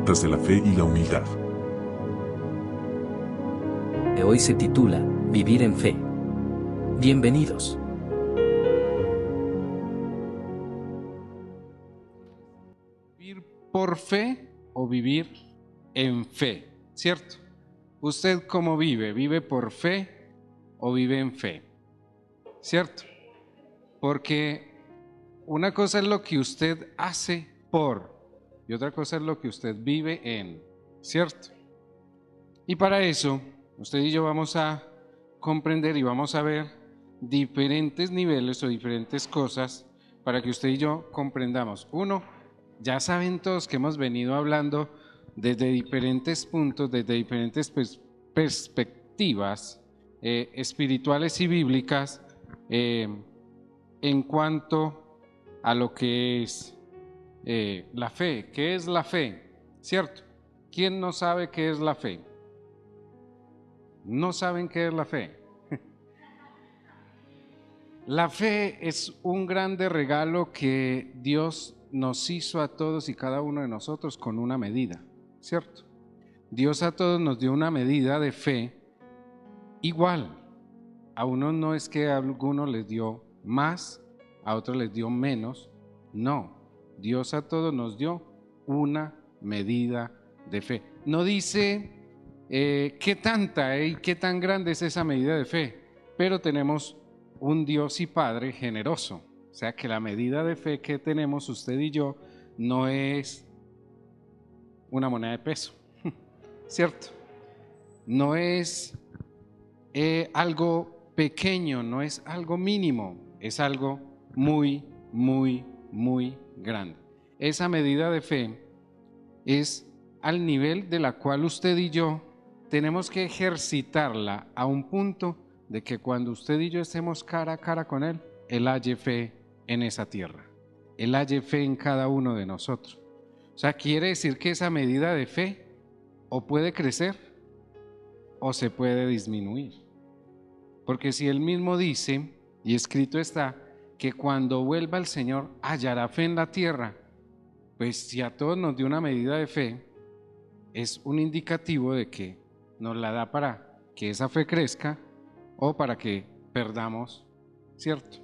Puertas de la Fe y la Humildad. Hoy se titula Vivir en Fe. Bienvenidos. ¿Vivir por fe o vivir en fe? ¿Cierto? ¿Usted cómo vive? ¿Vive por fe o vive en fe? ¿Cierto? Porque una cosa es lo que usted hace por y otra cosa es lo que usted vive en. ¿Cierto? Y para eso, usted y yo vamos a comprender y vamos a ver diferentes niveles o diferentes cosas para que usted y yo comprendamos. Uno, ya saben todos que hemos venido hablando desde diferentes puntos, desde diferentes perspectivas espirituales y bíblicas en cuanto a lo que es la fe. ¿Qué es la fe? ¿Cierto? ¿Quién no sabe qué es la fe? No saben qué es la fe. La fe es un grande regalo que Dios nos hizo a todos y cada uno de nosotros con una medida, ¿cierto? Dios a todos nos dio una medida de fe igual. A unos no es que a algunos les dio más, a otros les dio menos. No, Dios a todos nos dio una medida de fe. No dice qué tanta y qué tan grande es esa medida de fe, pero tenemos un Dios y Padre generoso. O sea que la medida de fe que tenemos usted y yo no es una moneda de peso, ¿cierto? No es algo pequeño, no es algo mínimo, es algo muy, muy, muy grande. Esa medida de fe es al nivel de la cual usted y yo tenemos que ejercitarla a un punto de que cuando usted y yo estemos cara a cara con Él halle fe en esa tierra. Él halle fe en cada uno de nosotros. O sea, quiere decir que esa medida de fe o puede crecer o se puede disminuir. Porque si Él mismo dice, y escrito está, que cuando vuelva el Señor hallará fe en la tierra, pues si a todos nos dio una medida de fe, es un indicativo de que nos la da para que esa fe crezca o para que perdamos, ¿cierto?,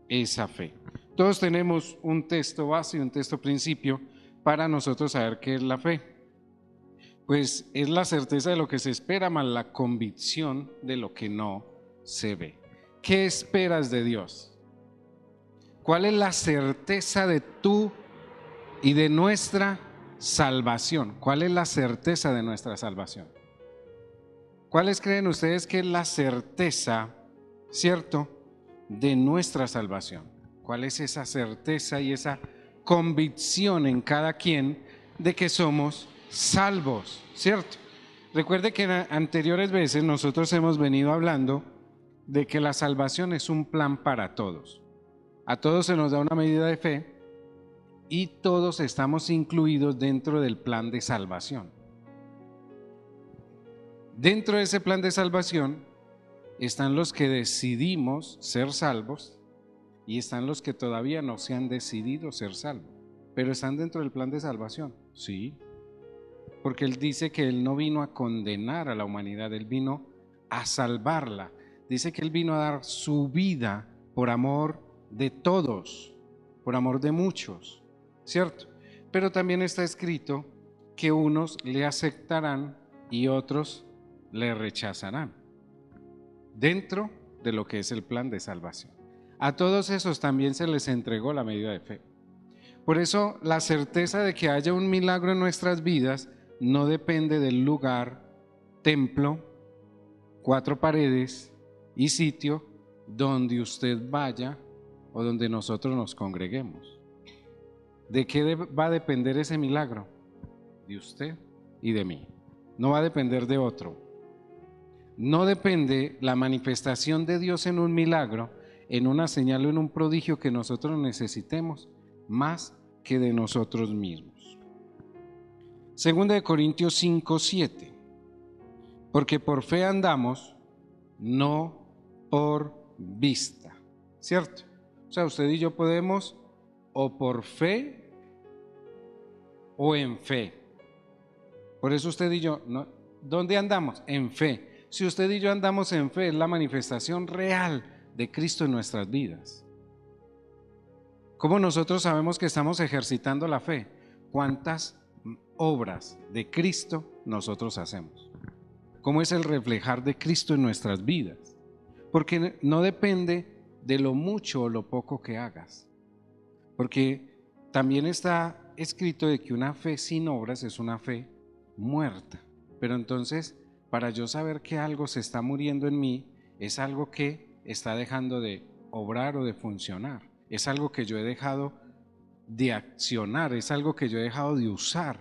esa fe. Todos tenemos un texto base y un texto principio para nosotros saber qué es la fe. Pues es la certeza de lo que se espera más la convicción de lo que no se ve. ¿Qué esperas de Dios? ¿Cuál es la certeza de tú y de nuestra salvación? ¿Cuál es la certeza de nuestra salvación? ¿Cuáles creen ustedes que es la certeza, cierto, de nuestra salvación? ¿Cuál es esa certeza y esa convicción en cada quien de que somos salvos, cierto? Recuerde que en anteriores veces nosotros hemos venido hablando de que la salvación es un plan para todos. A todos se nos da una medida de fe y todos estamos incluidos dentro del plan de salvación. Dentro de ese plan de salvación están los que decidimos ser salvos y están los que todavía no se han decidido ser salvos, pero están dentro del plan de salvación, sí, porque Él dice que Él no vino a condenar a la humanidad, Él vino a salvarla. Dice que Él vino a dar su vida por amor de todos, por amor de muchos, ¿cierto? Pero también está escrito que unos le aceptarán y otros le rechazarán, dentro de lo que es el plan de salvación. A todos esos también se les entregó la medida de fe. Por eso la certeza de que haya un milagro en nuestras vidas no depende del lugar, templo, 4 paredes y sitio donde usted vaya o donde nosotros nos congreguemos. ¿De qué va a depender ese milagro? De usted y de mí. No va a depender de otro. No depende la manifestación de Dios en un milagro, en una señal o en un prodigio que nosotros necesitemos, más que de nosotros mismos. Segunda de Corintios 5:7. Porque por fe andamos, no por vista. ¿Cierto? O sea, usted y yo podemos o por fe o en fe. Por eso usted y yo, ¿dónde andamos? En fe. Si usted y yo andamos en fe, es la manifestación real de Cristo en nuestras vidas. ¿Cómo nosotros sabemos que estamos ejercitando la fe? ¿Cuántas obras de Cristo nosotros hacemos? ¿Cómo es el reflejar de Cristo en nuestras vidas? Porque no depende de lo mucho o lo poco que hagas. Porque también está escrito de que una fe sin obras es una fe muerta. Pero entonces, para yo saber que algo se está muriendo en mí, es algo que está dejando de obrar o de funcionar. Es algo que yo he dejado de accionar, es algo que yo he dejado de usar.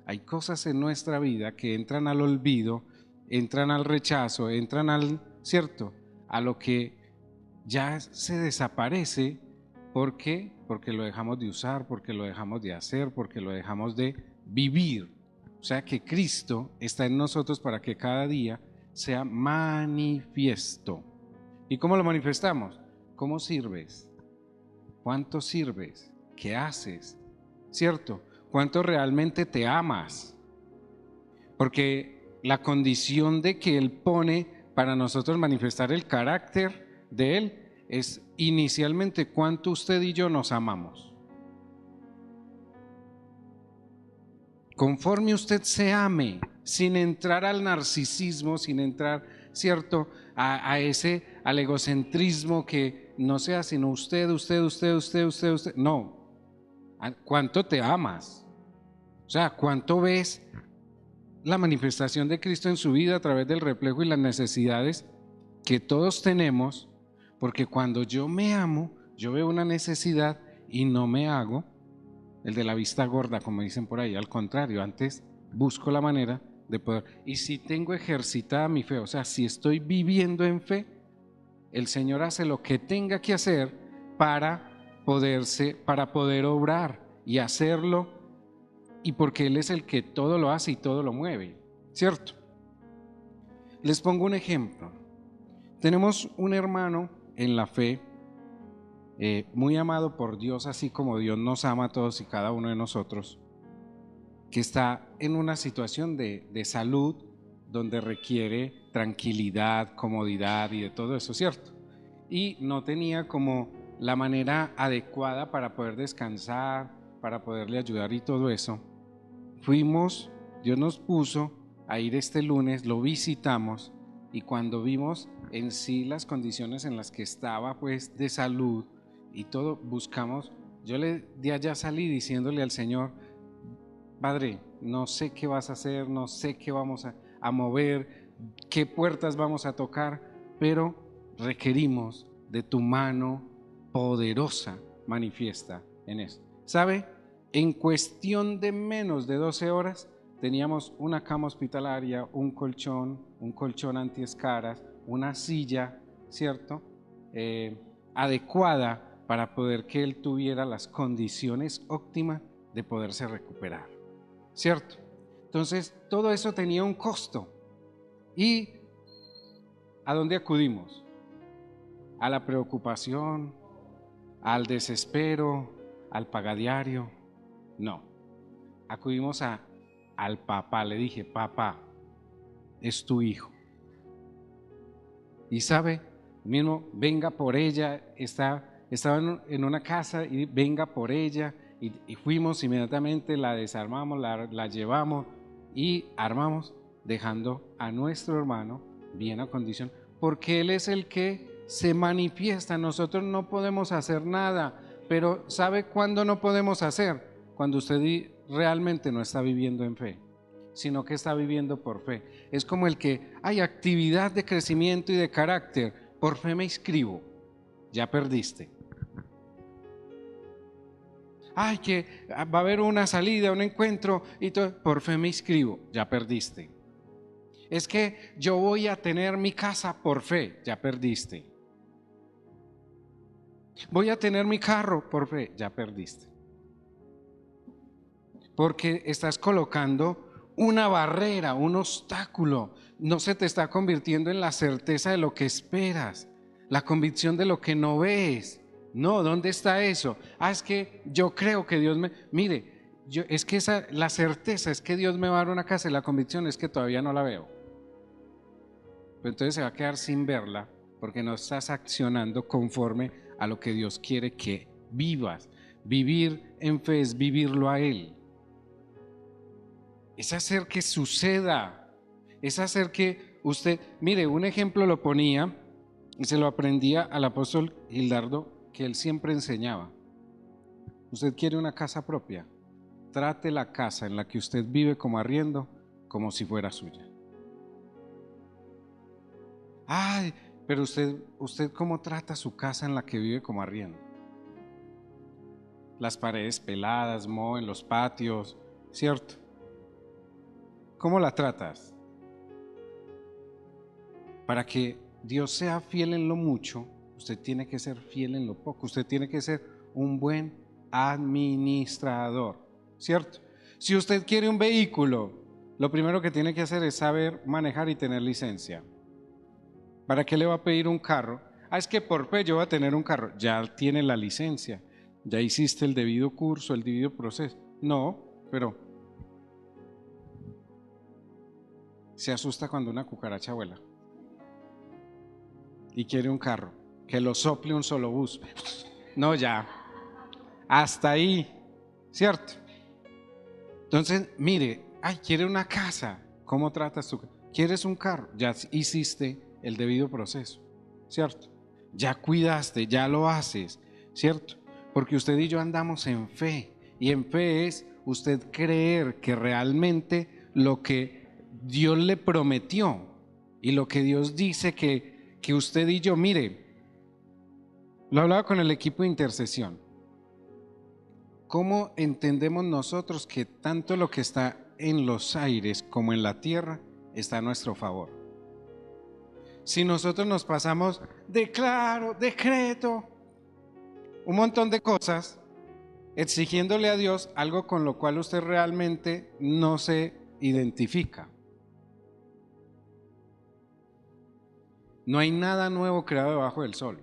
Hay cosas en nuestra vida que entran al olvido, entran al rechazo, entran al, ¿cierto? A lo que ya se desaparece. ¿Por qué? Porque lo dejamos de usar, porque lo dejamos de hacer, porque lo dejamos de vivir. O sea que Cristo está en nosotros para que cada día sea manifiesto. ¿Y cómo lo manifestamos? ¿Cómo sirves? ¿Cuánto sirves? ¿Qué haces? ¿Cierto? ¿Cuánto realmente te amas? Porque la condición de que Él pone para nosotros manifestar el carácter de Él es inicialmente cuánto usted y yo nos amamos. Conforme usted se ame, sin entrar al narcisismo, sin entrar, ¿cierto?, al egocentrismo que no sea sino usted. No. ¿Cuánto te amas? O sea, ¿cuánto ves la manifestación de Cristo en su vida a través del reflejo y las necesidades que todos tenemos? Porque cuando yo me amo, yo veo una necesidad y no me hago el de la vista gorda, como dicen por ahí. Al contrario, antes busco la manera de poder. Y si tengo ejercitada mi fe, o sea, si estoy viviendo en fe, el Señor hace lo que tenga que hacer para poder obrar y hacerlo, y porque Él es el que todo lo hace y todo lo mueve, ¿cierto? Les pongo un ejemplo. Tenemos un hermano en la fe, muy amado por Dios, así como Dios nos ama a todos y cada uno de nosotros, que está en una situación de salud donde requiere tranquilidad, comodidad y de todo eso, ¿cierto? Y no tenía como la manera adecuada para poder descansar, para poderle ayudar y todo eso. Dios nos puso a ir este lunes, lo visitamos, y cuando vimos en sí las condiciones en las que estaba, pues, de salud y todo, buscamos. Yo de allá salí diciéndole al Señor: Padre, no sé qué vas a hacer, no sé qué vamos a mover, qué puertas vamos a tocar, pero requerimos de tu mano poderosa manifiesta en esto. ¿Sabe? En cuestión de menos de 12 horas teníamos una cama hospitalaria, un colchón antiescaras, una silla, ¿cierto?, adecuada para poder que él tuviera las condiciones óptimas de poderse recuperar, ¿cierto? Entonces, todo eso tenía un costo. ¿Y a dónde acudimos? A la preocupación, al desespero, al pagadiario. No, acudimos al papá. Le dije: papá, es tu hijo. Y sabe, mismo, venga por ella. Estaba en una casa y venga por ella. Y fuimos inmediatamente, la desarmamos, la llevamos y armamos, dejando a nuestro hermano bien a condición, porque Él es el que se manifiesta. Nosotros no podemos hacer nada, pero ¿sabe cuándo no podemos hacer? Cuando usted realmente no está viviendo en fe, sino que está viviendo por fe. Es como el que hay actividad de crecimiento y de carácter. Por fe me inscribo. Ya perdiste. Ay, que va a haber una salida, un encuentro y todo. Por fe me inscribo. Ya perdiste. Es que yo voy a tener mi casa por fe. Ya perdiste. Voy a tener mi carro por fe. Ya perdiste. Porque estás colocando una barrera, un obstáculo. No se te está convirtiendo en la certeza de lo que esperas, la convicción de lo que no ves. No, ¿dónde está eso? Es que yo creo que Dios me... Mire, es que la certeza es que Dios me va a dar una casa y la convicción es que todavía no la veo. Pero entonces se va a quedar sin verla porque no estás accionando conforme a lo que Dios quiere que vivas. Vivir en fe es vivirlo a Él. Es hacer que suceda. Es hacer que usted, mire, un ejemplo lo ponía y se lo aprendía al apóstol Gildardo, que él siempre enseñaba. Usted quiere una casa propia, trate la casa en la que usted vive como arriendo como si fuera suya. Ay, pero usted ¿cómo trata su casa en la que vive como arriendo? Las paredes peladas, moho en los patios, ¿cierto? ¿Cómo la tratas? Para que Dios sea fiel en lo mucho, usted tiene que ser fiel en lo poco. Usted tiene que ser un buen administrador, ¿cierto? Si usted quiere un vehículo, lo primero que tiene que hacer es saber manejar y tener licencia. ¿Para qué le va a pedir un carro? Es que por fe yo voy a tener un carro. Ya tiene la licencia, ya hiciste el debido curso, el debido proceso. No, pero se asusta cuando una cucaracha vuela y quiere un carro, que lo sople un solo bus. No, ya, hasta ahí, ¿cierto? Entonces, mire, quiere una casa, ¿cómo tratas tú? ¿Quieres un carro? Ya hiciste el debido proceso, ¿cierto? Ya cuidaste, ya lo haces, ¿cierto? Porque usted y yo andamos en fe, y en fe es usted creer que realmente lo que Dios le prometió y lo que Dios dice que usted y yo, mire, lo hablaba con el equipo de intercesión. ¿Cómo entendemos nosotros que tanto lo que está en los aires como en la tierra está a nuestro favor? Si nosotros nos pasamos declaro, decreto, un montón de cosas, exigiéndole a Dios algo con lo cual usted realmente no se identifica. No hay nada nuevo creado debajo del sol.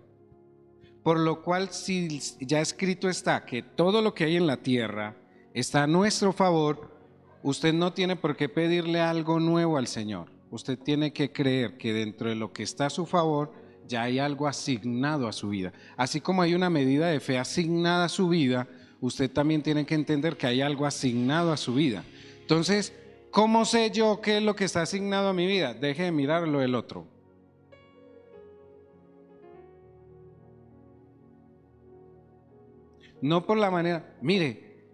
Por lo cual, si ya escrito está que todo lo que hay en la tierra está a nuestro favor, usted no tiene por qué pedirle algo nuevo al Señor. Usted tiene que creer que dentro de lo que está a su favor ya hay algo asignado a su vida. Así como hay una medida de fe asignada a su vida, usted también tiene que entender que hay algo asignado a su vida. Entonces, ¿cómo sé yo qué es lo que está asignado a mi vida? Deje de mirar lo del otro. No por la manera, mire,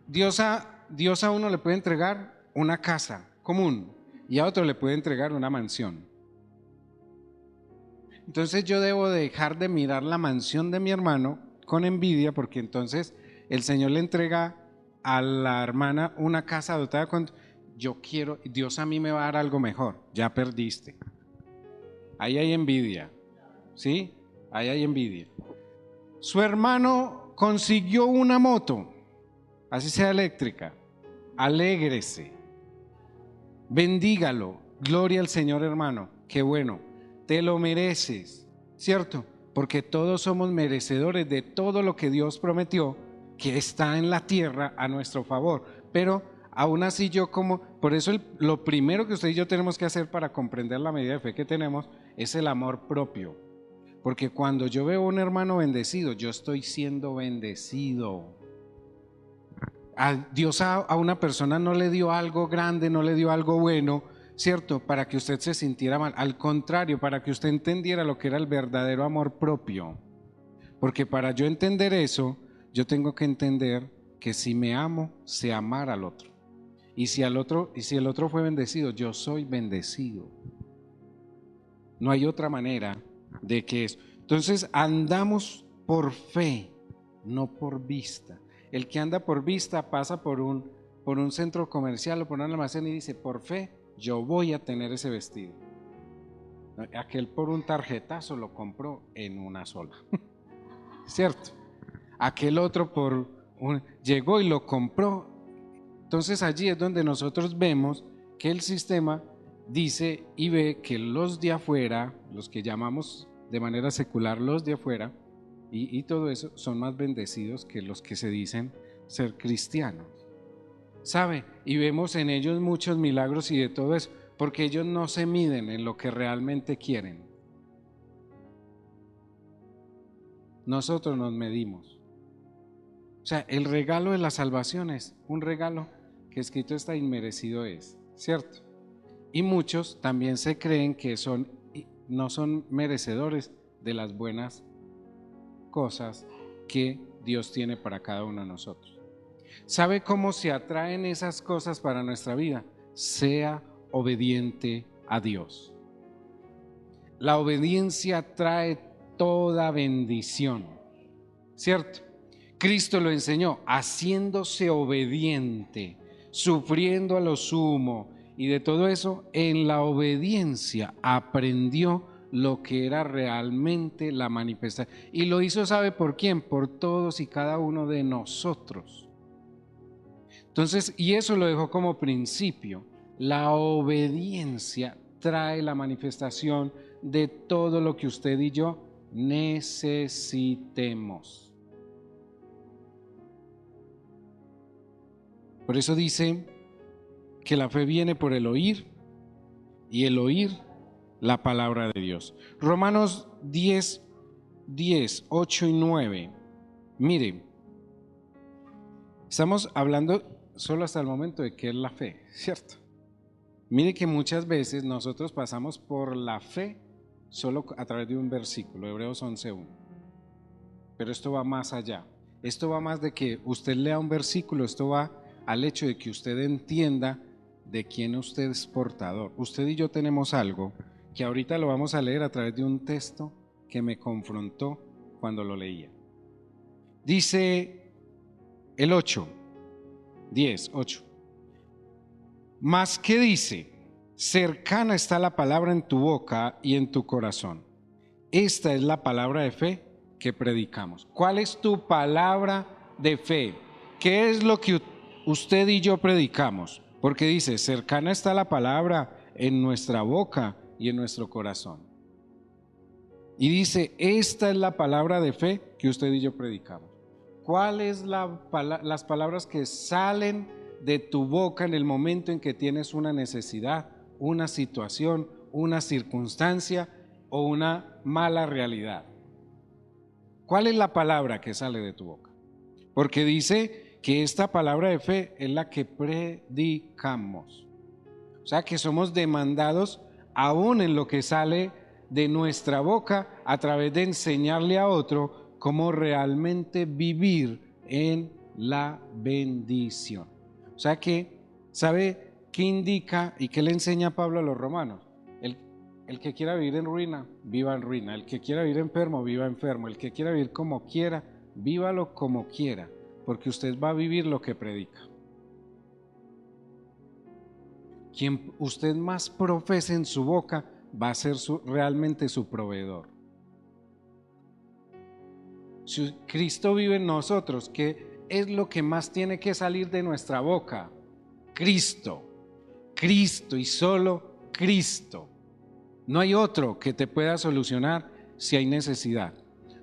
Dios a uno le puede entregar una casa común y a otro le puede entregar una mansión. Entonces yo debo dejar de mirar la mansión de mi hermano con envidia, porque entonces el Señor le entrega a la hermana una casa dotada con... Yo quiero, Dios a mí me va a dar algo mejor, ya perdiste. Ahí hay envidia, ¿sí? Ahí hay envidia. Su hermano consiguió una moto, así sea eléctrica, alégrese, bendígalo, gloria al Señor, hermano, qué bueno, te lo mereces, ¿cierto? Porque todos somos merecedores de todo lo que Dios prometió que está en la tierra a nuestro favor, pero aún así por eso lo primero que usted y yo tenemos que hacer para comprender la medida de fe que tenemos es el amor propio. Porque cuando yo veo a un hermano bendecido, yo estoy siendo bendecido. Dios a una persona no le dio algo grande, no le dio algo bueno, ¿cierto? Para que usted se sintiera mal. Al contrario, para que usted entendiera lo que era el verdadero amor propio. Porque para yo entender eso, yo tengo que entender que si me amo, sé amar al otro. Y si el otro fue bendecido, yo soy bendecido. No hay otra manera de que eso. Entonces andamos por fe, no por vista. El que anda por vista pasa por un centro comercial o por un almacén y dice, por fe yo voy a tener ese vestido. Aquel por un tarjetazo lo compró en una sola. ¿Cierto? Aquel otro llegó y lo compró. Entonces allí es donde nosotros vemos que el sistema dice y ve que los de afuera, los que llamamos de manera secular los de afuera, y todo eso son más bendecidos que los que se dicen ser cristianos. ¿sabe? Y vemos en ellos muchos milagros y de todo eso, porque ellos no se miden en lo que realmente quieren. Nosotros nos medimos. O sea, el regalo de la salvación es un regalo que escrito está inmerecido es, ¿cierto? Y muchos también se creen que no son merecedores de las buenas cosas que Dios tiene para cada uno de nosotros. ¿Sabe cómo se atraen esas cosas para nuestra vida? Sea obediente a Dios. La obediencia trae toda bendición, ¿cierto? Cristo lo enseñó, haciéndose obediente, sufriendo a lo sumo, y de todo eso, en la obediencia aprendió lo que era realmente la manifestación. Y lo hizo, ¿sabe por quién? Por todos y cada uno de nosotros. Entonces, y eso lo dejó como principio. La obediencia trae la manifestación de todo lo que usted y yo necesitemos. Por eso dice que la fe viene por el oír y el oír la palabra de Dios. Romanos 10, 8 y 9. Mire, estamos hablando solo hasta el momento de qué es la fe, ¿cierto? Mire que muchas veces nosotros pasamos por la fe solo a través de un versículo, Hebreos 11:1. Pero esto va más allá. Esto va más de que usted lea un versículo, esto va al hecho de que usted entienda de quién usted es portador. Usted y yo tenemos algo que ahorita lo vamos a leer a través de un texto que me confrontó cuando lo leía. Dice el 8. Mas ¿qué dice? Cercana está la palabra en tu boca y en tu corazón. Esta es la palabra de fe que predicamos. ¿Cuál es tu palabra de fe? ¿Qué es lo que usted y yo predicamos? Porque dice, cercana está la palabra en nuestra boca y en nuestro corazón. Y dice, esta es la palabra de fe que usted y yo predicamos. ¿Cuáles las palabras que salen de tu boca en el momento en que tienes una necesidad, una situación, una circunstancia o una mala realidad? ¿Cuál es la palabra que sale de tu boca? Porque dice que esta palabra de fe es la que predicamos. O sea que somos demandados aún en lo que sale de nuestra boca a través de enseñarle a otro cómo realmente vivir en la bendición. O sea que, ¿sabe qué indica y qué le enseña Pablo a los romanos? El que quiera vivir en ruina, viva en ruina. El que quiera vivir enfermo, viva enfermo. El que quiera vivir como quiera, vívalo como quiera, porque usted va a vivir lo que predica. Quien usted más profese en su boca va a ser realmente su proveedor. Si Cristo vive en nosotros, ¿qué es lo que más tiene que salir de nuestra boca? Cristo, Cristo y solo Cristo. No hay otro que te pueda solucionar si hay necesidad.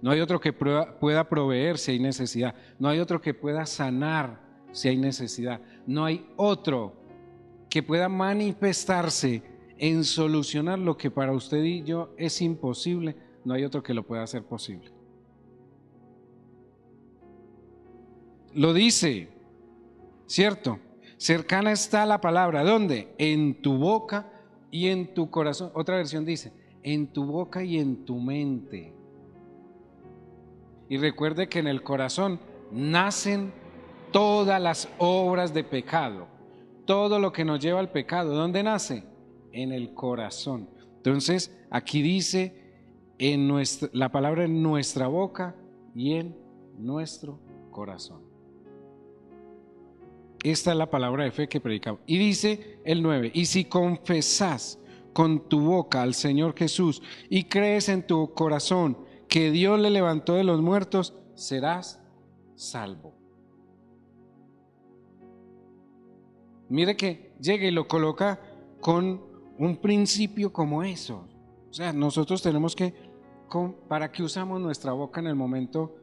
No hay otro que pueda proveer si hay necesidad. No hay otro que pueda sanar si hay necesidad. No hay otro que pueda manifestarse en solucionar lo que para usted y yo es imposible. No hay otro que lo pueda hacer posible. Lo dice, ¿cierto? Cercana está la palabra. ¿Dónde? En tu boca y en tu corazón. Otra versión dice, en tu boca y en tu mente. Y recuerde que en el corazón nacen todas las obras de pecado. Todo lo que nos lleva al pecado, ¿dónde nace? En el corazón. Entonces, aquí dice la palabra en nuestra boca y en nuestro corazón. Esta es la palabra de fe que predicamos. Y dice el 9, y si confesás con tu boca al Señor Jesús y crees en tu corazón que Dios le levantó de los muertos, serás salvo. Mire que llega y lo coloca con un principio como eso. O sea, nosotros tenemos que, ¿para qué usamos nuestra boca en el momento?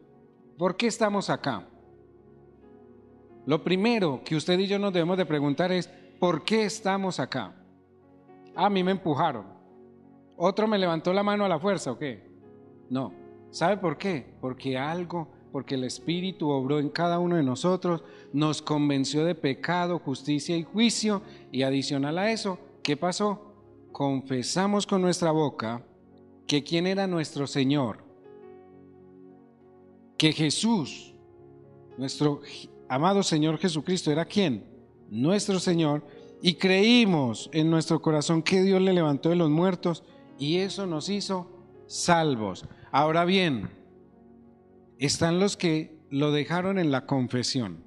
¿Por qué estamos acá? Lo primero que usted y yo nos debemos de preguntar es, ¿por qué estamos acá? A mí me empujaron. ¿Otro me levantó la mano a la fuerza o qué? No. ¿Sabe por qué? Porque el Espíritu obró en cada uno de nosotros, nos convenció de pecado, justicia y juicio, y adicional a eso, ¿qué pasó? Confesamos con nuestra boca que quién era nuestro Señor, que Jesús, nuestro amado Señor Jesucristo, ¿era quién? Nuestro Señor, y creímos en nuestro corazón que Dios le levantó de los muertos, y eso nos hizo salvos. Ahora bien, están los que lo dejaron en la confesión,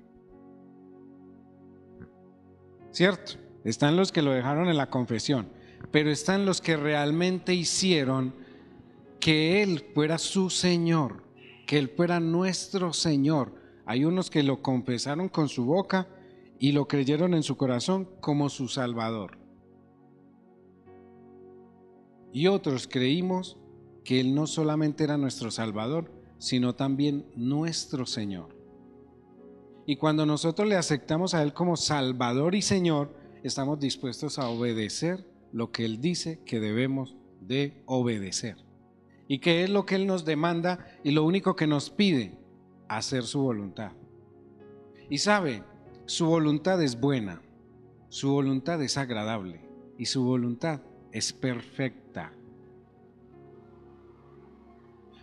¿cierto? Están los que lo dejaron en la confesión, pero están los que realmente hicieron que Él fuera su Señor, que Él fuera nuestro Señor. Hay unos que lo confesaron con su boca y lo creyeron en su corazón como su Salvador. Y otros creímos que Él no solamente era nuestro Salvador, sino también nuestro Señor. Y cuando nosotros le aceptamos a Él como Salvador y Señor, estamos dispuestos a obedecer lo que Él dice que debemos de obedecer. ¿Y qué es lo que Él nos demanda y lo único que nos pide? Hacer su voluntad. Y sabe, su voluntad es buena, su voluntad es agradable y su voluntad es perfecta.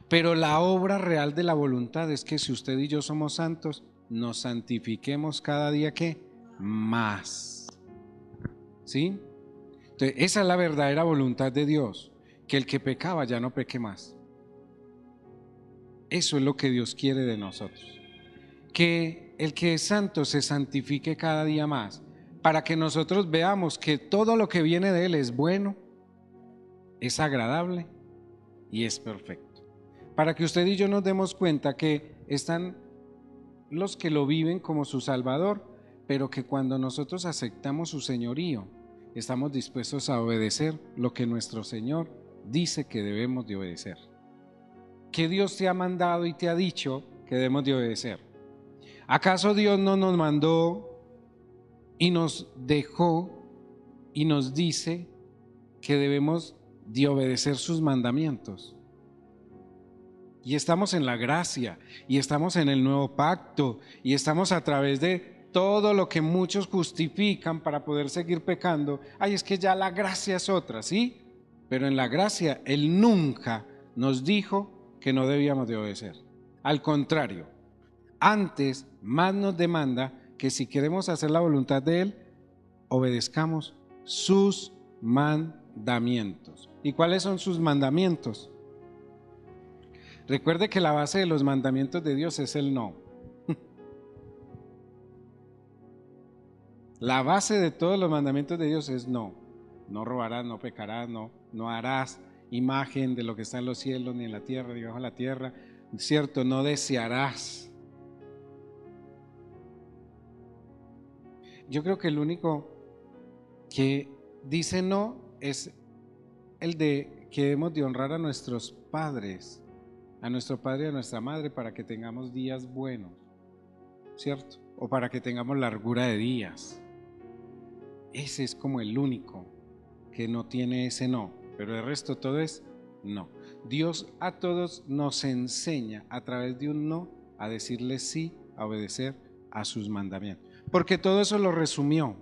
Pero la obra real de la voluntad es que si usted y yo somos santos, nos santifiquemos cada día que más. ¿Sí? Entonces, esa es la verdadera voluntad de Dios, que el que pecaba ya no peque más. Eso es lo que Dios quiere de nosotros. Que el que es santo se santifique cada día más, para que nosotros veamos que todo lo que viene de Él es bueno, es agradable y es perfecto. Para que usted y yo nos demos cuenta que están los que lo viven como su Salvador, pero que cuando nosotros aceptamos su señorío, estamos dispuestos a obedecer lo que nuestro Señor dice que debemos de obedecer. ¿Qué Dios te ha mandado y te ha dicho que debemos de obedecer? ¿Acaso Dios no nos mandó y nos dejó y nos dice que debemos de obedecer sus mandamientos? Y estamos en la gracia, y estamos en el nuevo pacto, y estamos a través de todo lo que muchos justifican para poder seguir pecando. Ay, es que ya la gracia es otra, ¿sí? Pero en la gracia Él nunca nos dijo que no debíamos de obedecer. Al contrario, antes más nos demanda que si queremos hacer la voluntad de Él, obedezcamos sus mandamientos. ¿Y cuáles son sus mandamientos? Recuerde que la base de los mandamientos de Dios es el no. La base de todos los mandamientos de Dios es no. No robarás, no pecarás, no harás imagen de lo que está en los cielos ni en la tierra ni bajo la tierra. ¿Cierto? No desearás. Yo creo que el único que dice no es el de que debemos de honrar a nuestros padres, a nuestro padre y a nuestra madre, para que tengamos días buenos, ¿cierto? O para que tengamos largura de días. Ese es como el único que no tiene ese no, pero el resto todo es no. Dios a todos nos enseña a través de un no a decirle sí, a obedecer a sus mandamientos, porque todo eso lo resumió.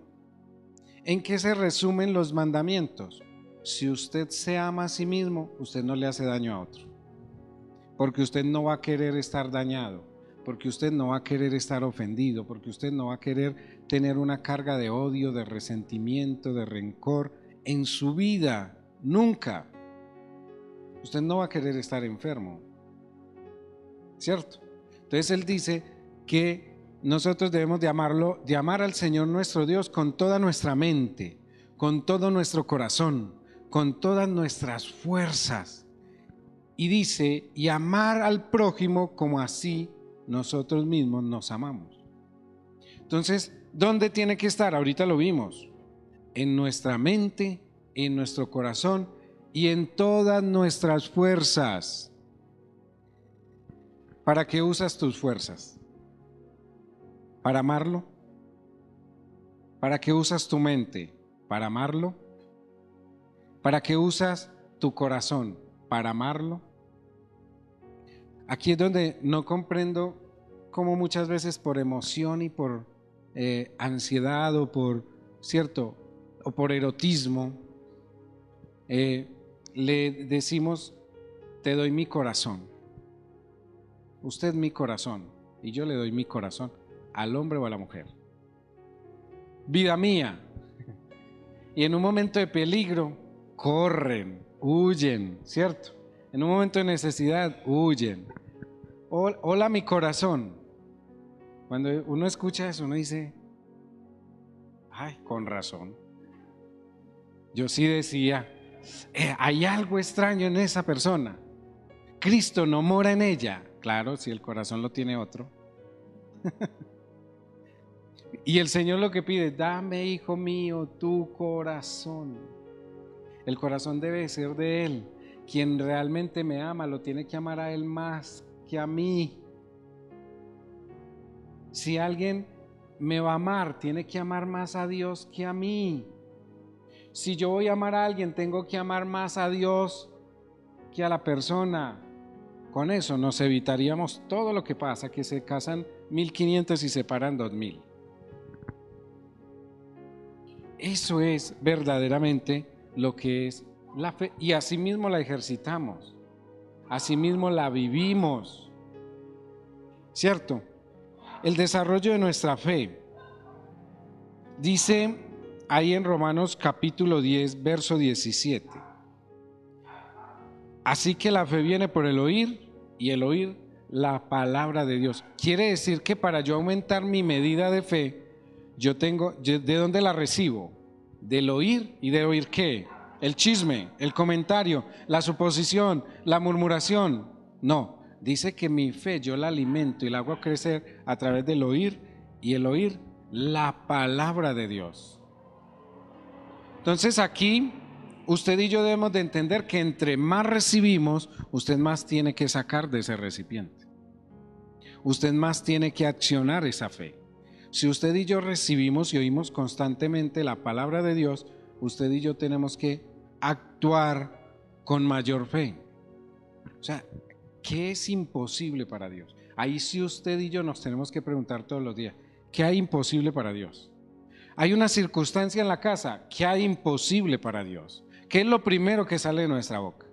¿En qué se resumen los mandamientos? Si usted se ama a sí mismo, usted no le hace daño a otro, porque usted no va a querer estar dañado, porque usted no va a querer estar ofendido, porque usted no va a querer tener una carga de odio, de resentimiento, de rencor en su vida, nunca. Usted no va a querer estar enfermo, ¿cierto? Entonces Él dice que nosotros debemos de amarlo, de amar al Señor nuestro Dios con toda nuestra mente, con todo nuestro corazón, con todas nuestras fuerzas. Y dice, y amar al prójimo como así nosotros mismos nos amamos. Entonces, ¿dónde tiene que estar? Ahorita lo vimos. En nuestra mente, en nuestro corazón y en todas nuestras fuerzas. ¿Para qué usas tus fuerzas? ¿Para amarlo? ¿Para qué usas tu mente? ¿Para amarlo? ¿Para qué usas tu corazón? ¿Para amarlo? Aquí es donde no comprendo cómo muchas veces por emoción y por ansiedad o por, ¿cierto? O por erotismo, le decimos, te doy mi corazón. Usted es mi corazón y yo le doy mi corazón al hombre o a la mujer. Vida mía. Y en un momento de peligro, corren, huyen, ¿cierto? En un momento de necesidad, huyen. Hola mi corazón. Cuando uno escucha eso, uno dice, ay, con razón. Yo sí decía, hay algo extraño en esa persona. Cristo no mora en ella. Claro, si el corazón lo tiene otro. Y el Señor lo que pide, dame, hijo mío, tu corazón. El corazón debe ser de Él. Quien realmente me ama lo tiene que amar a Él más que a mí. Si alguien me va a amar, tiene que amar más a Dios que a mí. Si yo voy a amar a alguien, tengo que amar más a Dios que a la persona. Con eso nos evitaríamos todo lo que pasa, que se casan 1500 y separan 2000. Eso es verdaderamente lo que es la fe, y asimismo la ejercitamos, asimismo la vivimos, ¿cierto? El desarrollo de nuestra fe. Dice ahí en Romanos capítulo 10, verso 17. Así que la fe viene por el oír y el oír la palabra de Dios. Quiere decir que para yo aumentar mi medida de fe, ¿de dónde la recibo? Del oír. ¿Y de oír qué? El chisme, el comentario, la suposición, la murmuración. No, dice que mi fe yo la alimento y la hago crecer a través del oír y el oír la palabra de Dios. Entonces aquí usted y yo debemos de entender que entre más recibimos, usted más tiene que sacar de ese recipiente. Usted más tiene que accionar esa fe. Si usted y yo recibimos y oímos constantemente la palabra de Dios, usted y yo tenemos que actuar con mayor fe. O sea, ¿qué es imposible para Dios? Ahí sí usted y yo nos tenemos que preguntar todos los días, ¿qué hay imposible para Dios? Hay una circunstancia en la casa, ¿qué hay imposible para Dios? ¿Qué es lo primero que sale de nuestra boca?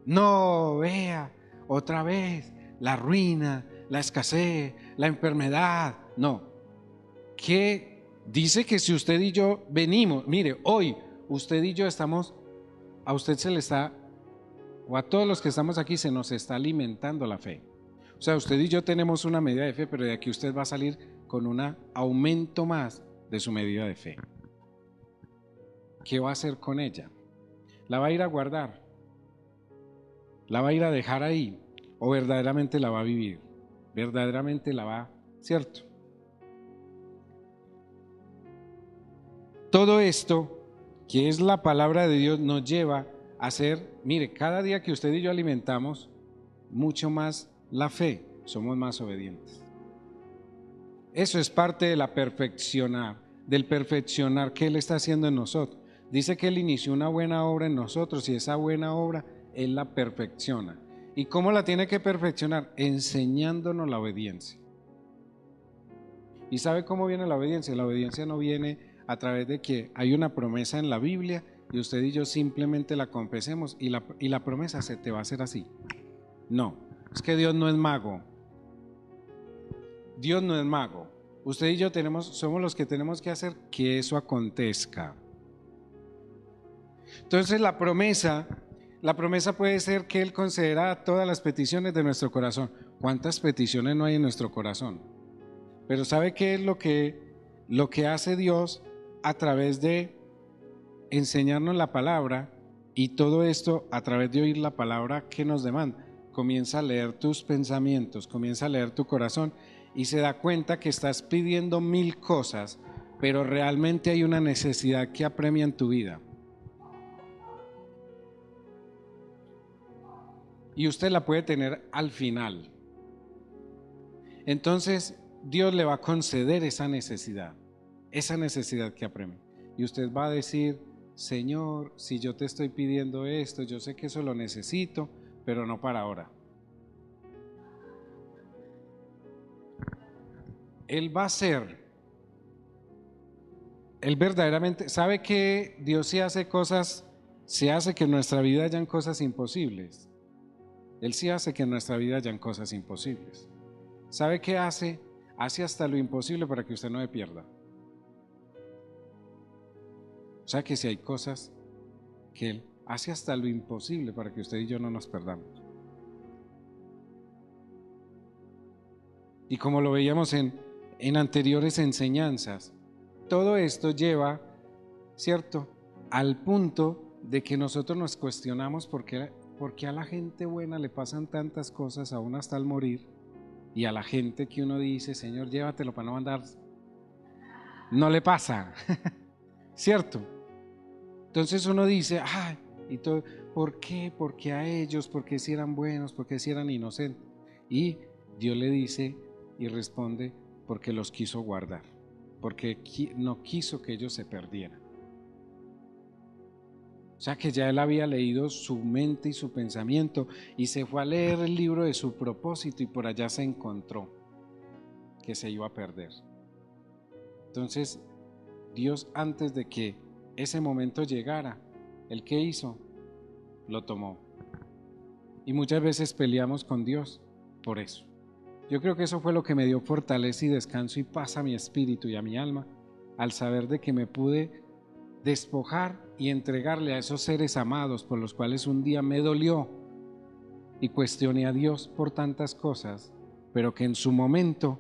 No, vea, otra vez, la ruina, la escasez, la enfermedad. No, ¿qué dice? Que si usted y yo venimos, mire, hoy usted y yo estamos, a usted se le está, o a todos los que estamos aquí se nos está alimentando la fe. O sea, usted y yo tenemos una medida de fe, pero de aquí usted va a salir con un aumento más de su medida de fe. ¿Qué va a hacer con ella? ¿La va a ir a guardar? ¿La va a ir a dejar ahí? ¿O verdaderamente la va a vivir? ¿Verdaderamente la va, cierto? Todo esto, que es la palabra de Dios, nos lleva a hacer, mire, cada día que usted y yo alimentamos mucho más la fe, somos más obedientes. Eso es parte de la del perfeccionar que Él está haciendo en nosotros. Dice que Él inició una buena obra en nosotros y esa buena obra Él la perfecciona. ¿Y cómo la tiene que perfeccionar? Enseñándonos la obediencia. ¿Y sabe cómo viene la obediencia? La obediencia no viene a través de que hay una promesa en la Biblia y usted y yo simplemente la confesemos y la promesa se te va a hacer así. No, es que Dios no es mago. Dios no es mago. Usted y yo somos los que tenemos que hacer que eso acontezca. Entonces la promesa puede ser que Él concederá todas las peticiones de nuestro corazón. ¿Cuántas peticiones no hay en nuestro corazón? Pero ¿sabe qué es lo que hace Dios a través de enseñarnos la palabra? Y todo esto a través de oír la palabra que nos demanda. Comienza a leer tus pensamientos, comienza a leer tu corazón y se da cuenta que estás pidiendo 1000 cosas, pero realmente hay una necesidad que apremia en tu vida. Y usted la puede tener al final. Entonces, Dios le va a conceder esa necesidad que apremia. Y usted va a decir, Señor, si yo te estoy pidiendo esto, yo sé que eso lo necesito, pero no para ahora. Él va a ser, Él verdaderamente, sabe que Dios sí hace cosas, se hace que en nuestra vida hayan cosas imposibles. Él sí hace que en nuestra vida hayan cosas imposibles. ¿Sabe qué hace? Hace hasta lo imposible para que usted no se pierda. O sea que si hay cosas que Él hace hasta lo imposible para que usted y yo no nos perdamos. Y como lo veíamos en anteriores enseñanzas, todo esto lleva, ¿cierto?, al punto de que nosotros nos cuestionamos por qué a la gente buena le pasan tantas cosas aún hasta el morir, y a la gente que uno dice, Señor, llévatelo para no andar, no le pasa, ¿cierto? Entonces uno dice, ay, y todo, ¿por qué? ¿Por qué a ellos? ¿Por qué si eran buenos? ¿Por qué si eran inocentes? Y Dios le dice y responde, porque los quiso guardar, porque no quiso que ellos se perdieran. O sea que ya él había leído su mente y su pensamiento y se fue a leer el libro de su propósito y por allá se encontró que se iba a perder. Entonces Dios, antes de que ese momento llegara, ¿el qué hizo? Lo tomó. Y muchas veces peleamos con Dios por eso. Yo creo que eso fue lo que me dio fortaleza y descanso y paz a mi espíritu y a mi alma, al saber de que me pude despojar y entregarle a esos seres amados por los cuales un día me dolió y cuestioné a Dios por tantas cosas, pero que en su momento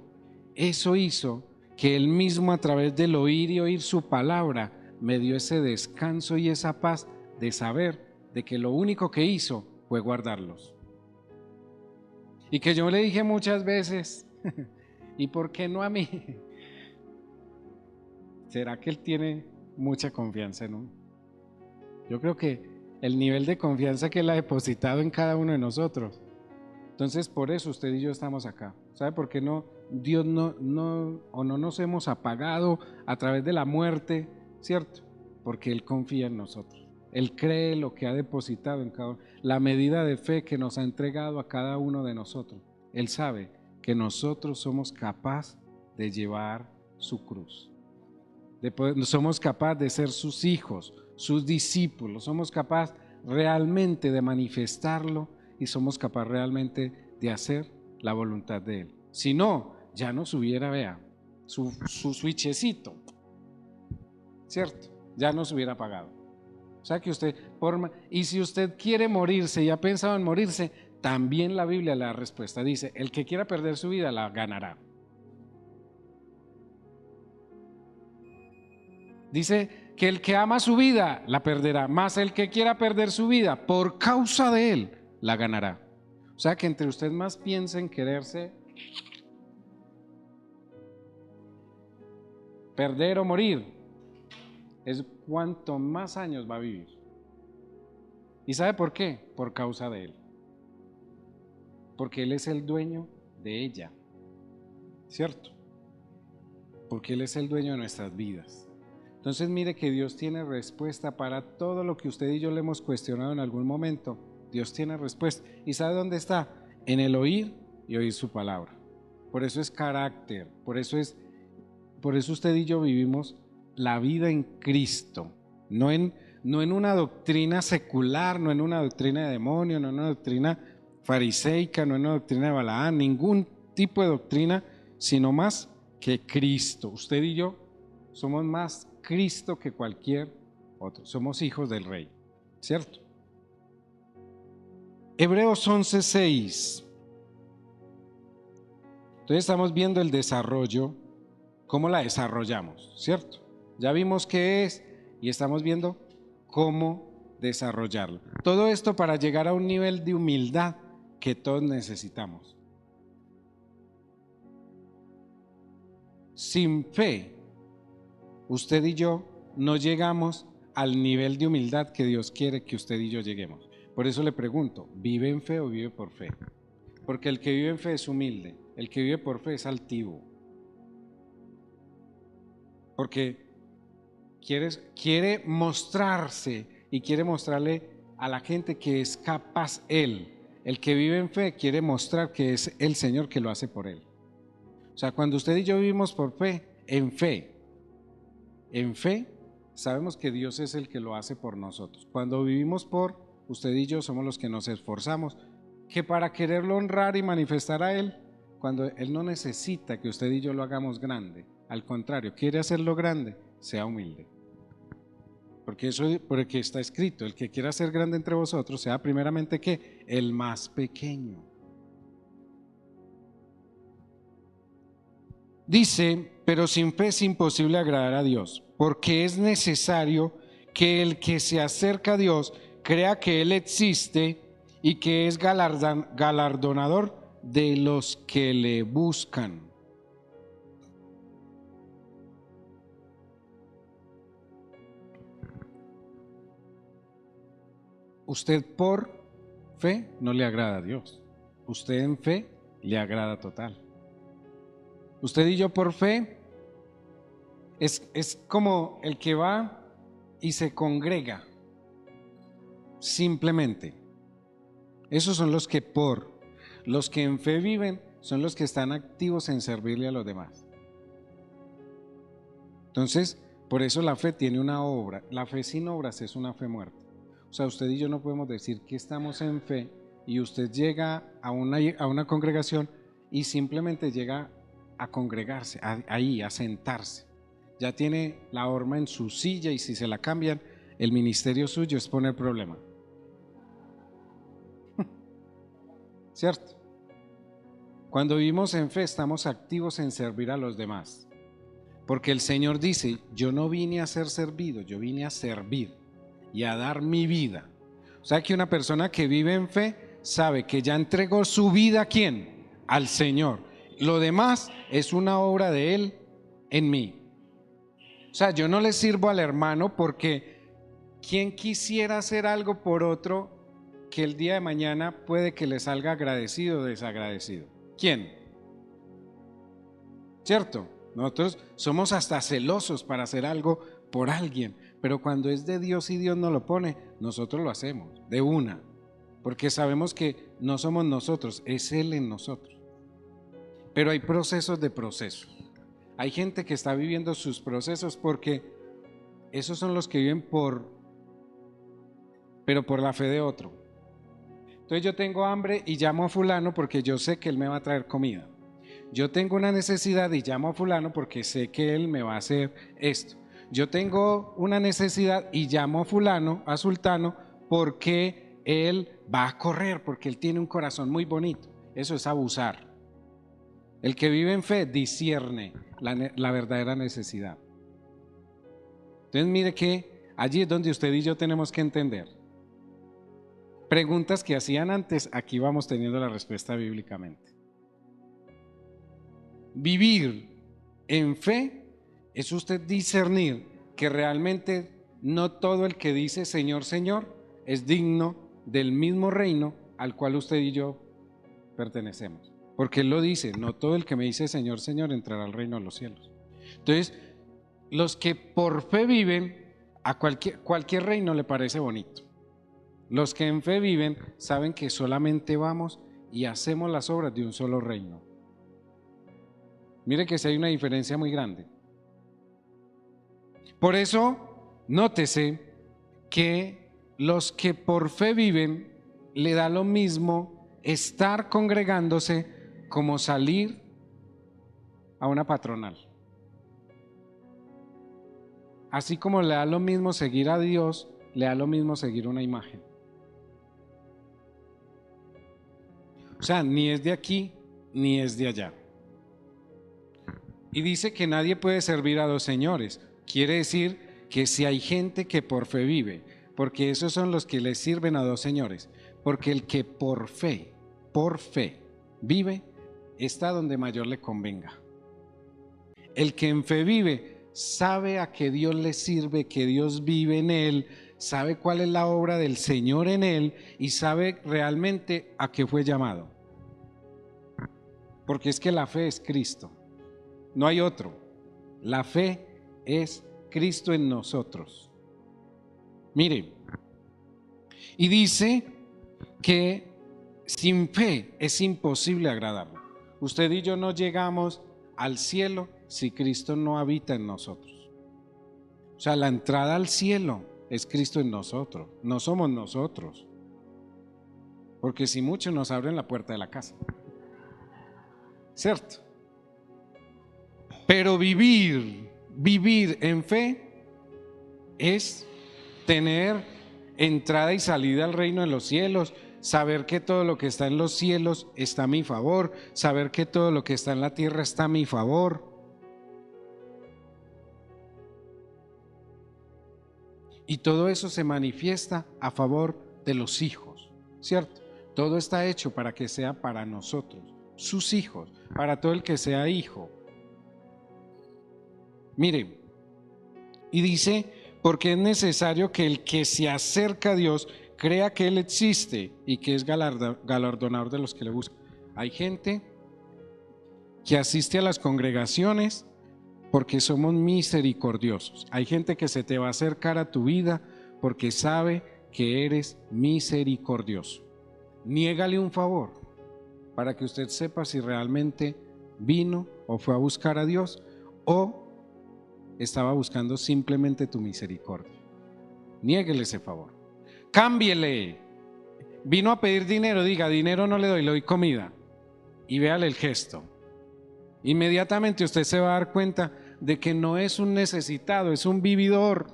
eso hizo que Él mismo, a través del oír y oír su palabra, me dio ese descanso y esa paz de saber de que lo único que hizo fue guardarlos. Y que yo le dije muchas veces, ¿y por qué no a mí? ¿Será que Él tiene mucha confianza en uno? Yo creo que el nivel de confianza que Él ha depositado en cada uno de nosotros. Entonces, por eso usted y yo estamos acá. ¿Sabe por qué no? Dios no nos hemos apagado a través de la muerte, ¿cierto? Porque Él confía en nosotros. Él cree lo que ha depositado en cada uno, la medida de fe que nos ha entregado a cada uno de nosotros. Él sabe que nosotros somos capaces de llevar su cruz. Somos capaces de ser sus hijos, sus discípulos. Somos capaces realmente de manifestarlo y somos capaces realmente de hacer la voluntad de Él. Si no, ya nos hubiera, vea, su switchecito, ¿cierto? Ya nos hubiera apagado. O sea que usted, y si usted quiere morirse y ha pensado en morirse, también la Biblia le da respuesta. Dice, el que quiera perder su vida la ganará. Dice que el que ama su vida la perderá, más el que quiera perder su vida por causa de Él la ganará. O sea que entre usted más piensa en quererse perder o morir, es cuanto más años va a vivir. ¿Y sabe por qué? Por causa de Él. Porque Él es el dueño de ella, ¿cierto? Porque Él es el dueño de nuestras vidas. Entonces mire que Dios tiene respuesta para todo lo que usted y yo le hemos cuestionado en algún momento. Dios tiene respuesta. ¿Y sabe dónde está? En el oír y oír su palabra. Por eso es carácter, por eso usted y yo vivimos la vida en Cristo, no en una doctrina secular, no en una doctrina de demonio, no en una doctrina fariseica, no en una doctrina de Balaán, ningún tipo de doctrina, sino más que Cristo. Usted y yo somos más Cristo que cualquier otro, somos hijos del Rey, ¿cierto? Hebreos 11:6. Entonces estamos viendo el desarrollo, cómo la desarrollamos, ¿cierto? Ya vimos qué es y estamos viendo cómo desarrollarlo. Todo esto para llegar a un nivel de humildad que todos necesitamos. Sin fe, usted y yo no llegamos al nivel de humildad que Dios quiere que usted y yo lleguemos. Por eso le pregunto, ¿vive en fe o vive por fe? Porque el que vive en fe es humilde, el que vive por fe es altivo. porque quiere mostrarse y quiere mostrarle a la gente que es capaz Él. El que vive en fe quiere mostrar que es el Señor que lo hace por Él. O sea, cuando usted y yo vivimos por fe, en fe, sabemos que Dios es el que lo hace por nosotros. Cuando vivimos por usted y yo somos los que nos esforzamos, que para quererlo honrar y manifestar a Él, cuando Él no necesita que usted y yo lo hagamos grande, al contrario, quiere hacerlo grande, sea humilde. Porque está escrito, el que quiera ser grande entre vosotros, sea primeramente ¿qué? El más pequeño. Dice, pero sin fe es imposible agradar a Dios, porque es necesario que el que se acerca a Dios crea que Él existe y que es galardonador de los que le buscan. Usted por fe no le agrada a Dios. Usted en fe le agrada total. Usted y yo por fe es como el que va y se congrega. Simplemente. Esos son los que los que en fe viven son los que están activos en servirle a los demás. Entonces, por eso la fe tiene una obra. La fe sin obras es una fe muerta. O sea, usted y yo no podemos decir que estamos en fe y usted llega a una congregación y simplemente llega a congregarse, ahí, a sentarse. Ya tiene la horma en su silla y si se la cambian, el ministerio suyo es poner problema. ¿Cierto? Cuando vivimos en fe estamos activos en servir a los demás. Porque el Señor dice, yo no vine a ser servido, yo vine a servir y a dar mi vida. O sea que una persona que vive en fe sabe que ya entregó su vida ¿a quién? Al Señor. Lo demás es una obra de Él en mí. O sea, yo no le sirvo al hermano porque ¿quién quisiera hacer algo por otro que el día de mañana puede que le salga agradecido o desagradecido? ¿Quién? ¿Cierto? Nosotros somos hasta celosos para hacer algo por alguien, pero cuando es de Dios y Dios nos lo pone, nosotros lo hacemos de una, porque sabemos que no somos nosotros, es Él en nosotros. Pero hay procesos de procesos. Hay gente que está viviendo sus procesos porque esos son los que viven pero por la fe de otro. Entonces yo tengo hambre y llamo a fulano porque yo sé que él me va a traer comida. Yo tengo una necesidad y llamo a fulano porque sé que él me va a hacer esto. Yo tengo una necesidad y llamo a fulano, a sultano, porque él va a correr, porque él tiene un corazón muy bonito. Eso es abusar. El que vive en fe discierne la verdadera necesidad. Entonces mire que allí es donde usted y yo tenemos que entender. Preguntas que hacían antes, aquí vamos teniendo la respuesta bíblicamente. Vivir en fe es usted discernir que realmente no todo el que dice Señor, Señor es digno del mismo reino al cual usted y yo pertenecemos. Porque Él lo dice, no todo el que me dice Señor, Señor entrará al reino de los cielos. Entonces, los que por fe viven, a cualquier reino le parece bonito. Los que en fe viven saben que solamente vamos y hacemos las obras de un solo reino. Mire que si hay una diferencia muy grande. Por eso, nótese que los que por fe viven, le da lo mismo estar congregándose como salir a una patronal. Así como le da lo mismo seguir a Dios, le da lo mismo seguir una imagen. O sea, ni es de aquí, ni es de allá. Y dice que nadie puede servir a dos señores. Quiere decir que si hay gente que por fe vive, porque esos son los que le sirven a dos señores. Porque el que por fe vive, está donde mayor le convenga. El que en fe vive, sabe a que Dios le sirve, que Dios vive en él, sabe cuál es la obra del Señor en él y sabe realmente a qué fue llamado. Porque es que la fe es Cristo, no hay otro. La fe es Cristo en nosotros. Mire, y dice que sin fe es imposible agradarlo. Usted y yo no llegamos al cielo si Cristo no habita en nosotros. O sea, la entrada al cielo es Cristo en nosotros, no somos nosotros. Porque si mucho nos abren la puerta de la casa. ¿Cierto? Pero vivir en fe es tener entrada y salida al reino de los cielos, saber que todo lo que está en los cielos está a mi favor, saber que todo lo que está en la tierra está a mi favor. Y todo eso se manifiesta a favor de los hijos, ¿cierto? Todo está hecho para que sea para nosotros, sus hijos, para todo el que sea hijo. Mire, y dice, porque es necesario que el que se acerca a Dios crea que Él existe y que es galardonador de los que le buscan. Hay gente que asiste a las congregaciones porque somos misericordiosos. Hay gente que se te va a acercar a tu vida porque sabe que eres misericordioso. Niégale un favor para que usted sepa si realmente vino o fue a buscar a Dios o estaba buscando simplemente tu misericordia. Niéguele ese favor. Cámbiele. Vino a pedir dinero, diga, dinero no le doy comida. Y véale el gesto. Inmediatamente usted se va a dar cuenta de que no es un necesitado, es un vividor.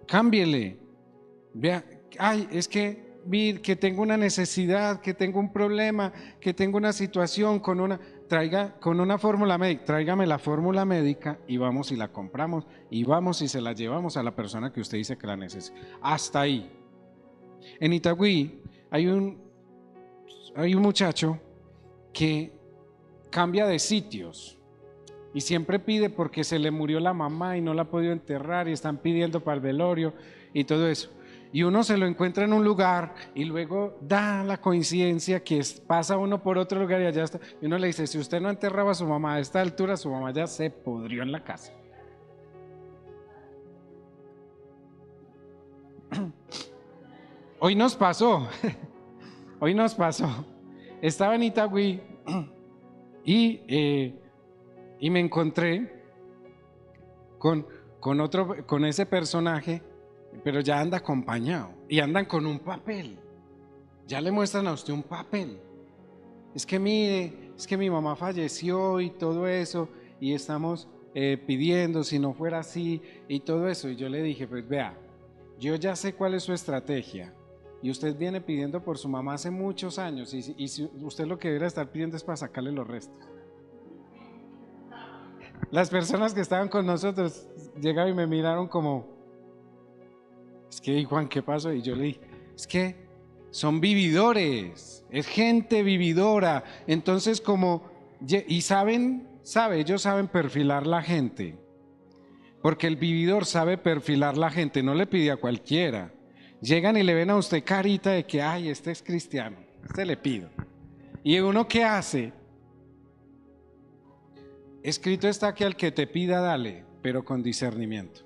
Cámbiele. Vea, ay, es que tengo una necesidad, que tengo un problema, que tengo una situación con una fórmula médica, tráigame la fórmula médica y vamos y la compramos y vamos y se la llevamos a la persona que usted dice que la necesita. Hasta ahí. En Itagüí hay un muchacho que cambia de sitios y siempre pide porque se le murió la mamá y no la ha podido enterrar y están pidiendo para el velorio y todo eso. Y uno se lo encuentra en un lugar y luego da la coincidencia que pasa uno por otro lugar y allá está. Y uno le dice, si usted no enterraba a su mamá a esta altura, su mamá ya se pudrió en la casa. Hoy nos pasó. Estaba en Itagüí y me encontré con ese personaje, pero ya anda acompañado y andan con un papel. Ya le muestran a usted un papel. Es que mire, es que mi mamá falleció y todo eso y estamos pidiendo si no fuera así y todo eso. Y yo le dije, pues vea, yo ya sé cuál es su estrategia. Y usted viene pidiendo por su mamá hace muchos años y si usted lo que debería estar pidiendo es para sacarle los restos. Las personas que estaban con nosotros llegaron y me miraron como, es que Juan, ¿qué pasó? Y yo le dije, es que son vividores, es gente vividora. Entonces ellos saben perfilar la gente. Porque el vividor sabe perfilar la gente, no le pide a cualquiera. Llegan y le ven a usted carita de que, ay, este es cristiano, este le pido. ¿Y uno qué hace? Escrito está que al que te pida, dale, pero con discernimiento.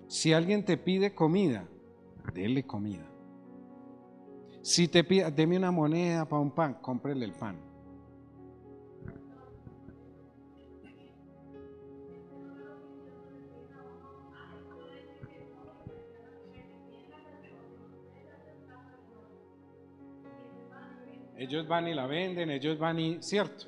Si alguien te pide comida, dele comida. Si te pide, deme una moneda para un pan, cómprele el pan. Ellos van y la venden, ellos van y, ¿cierto?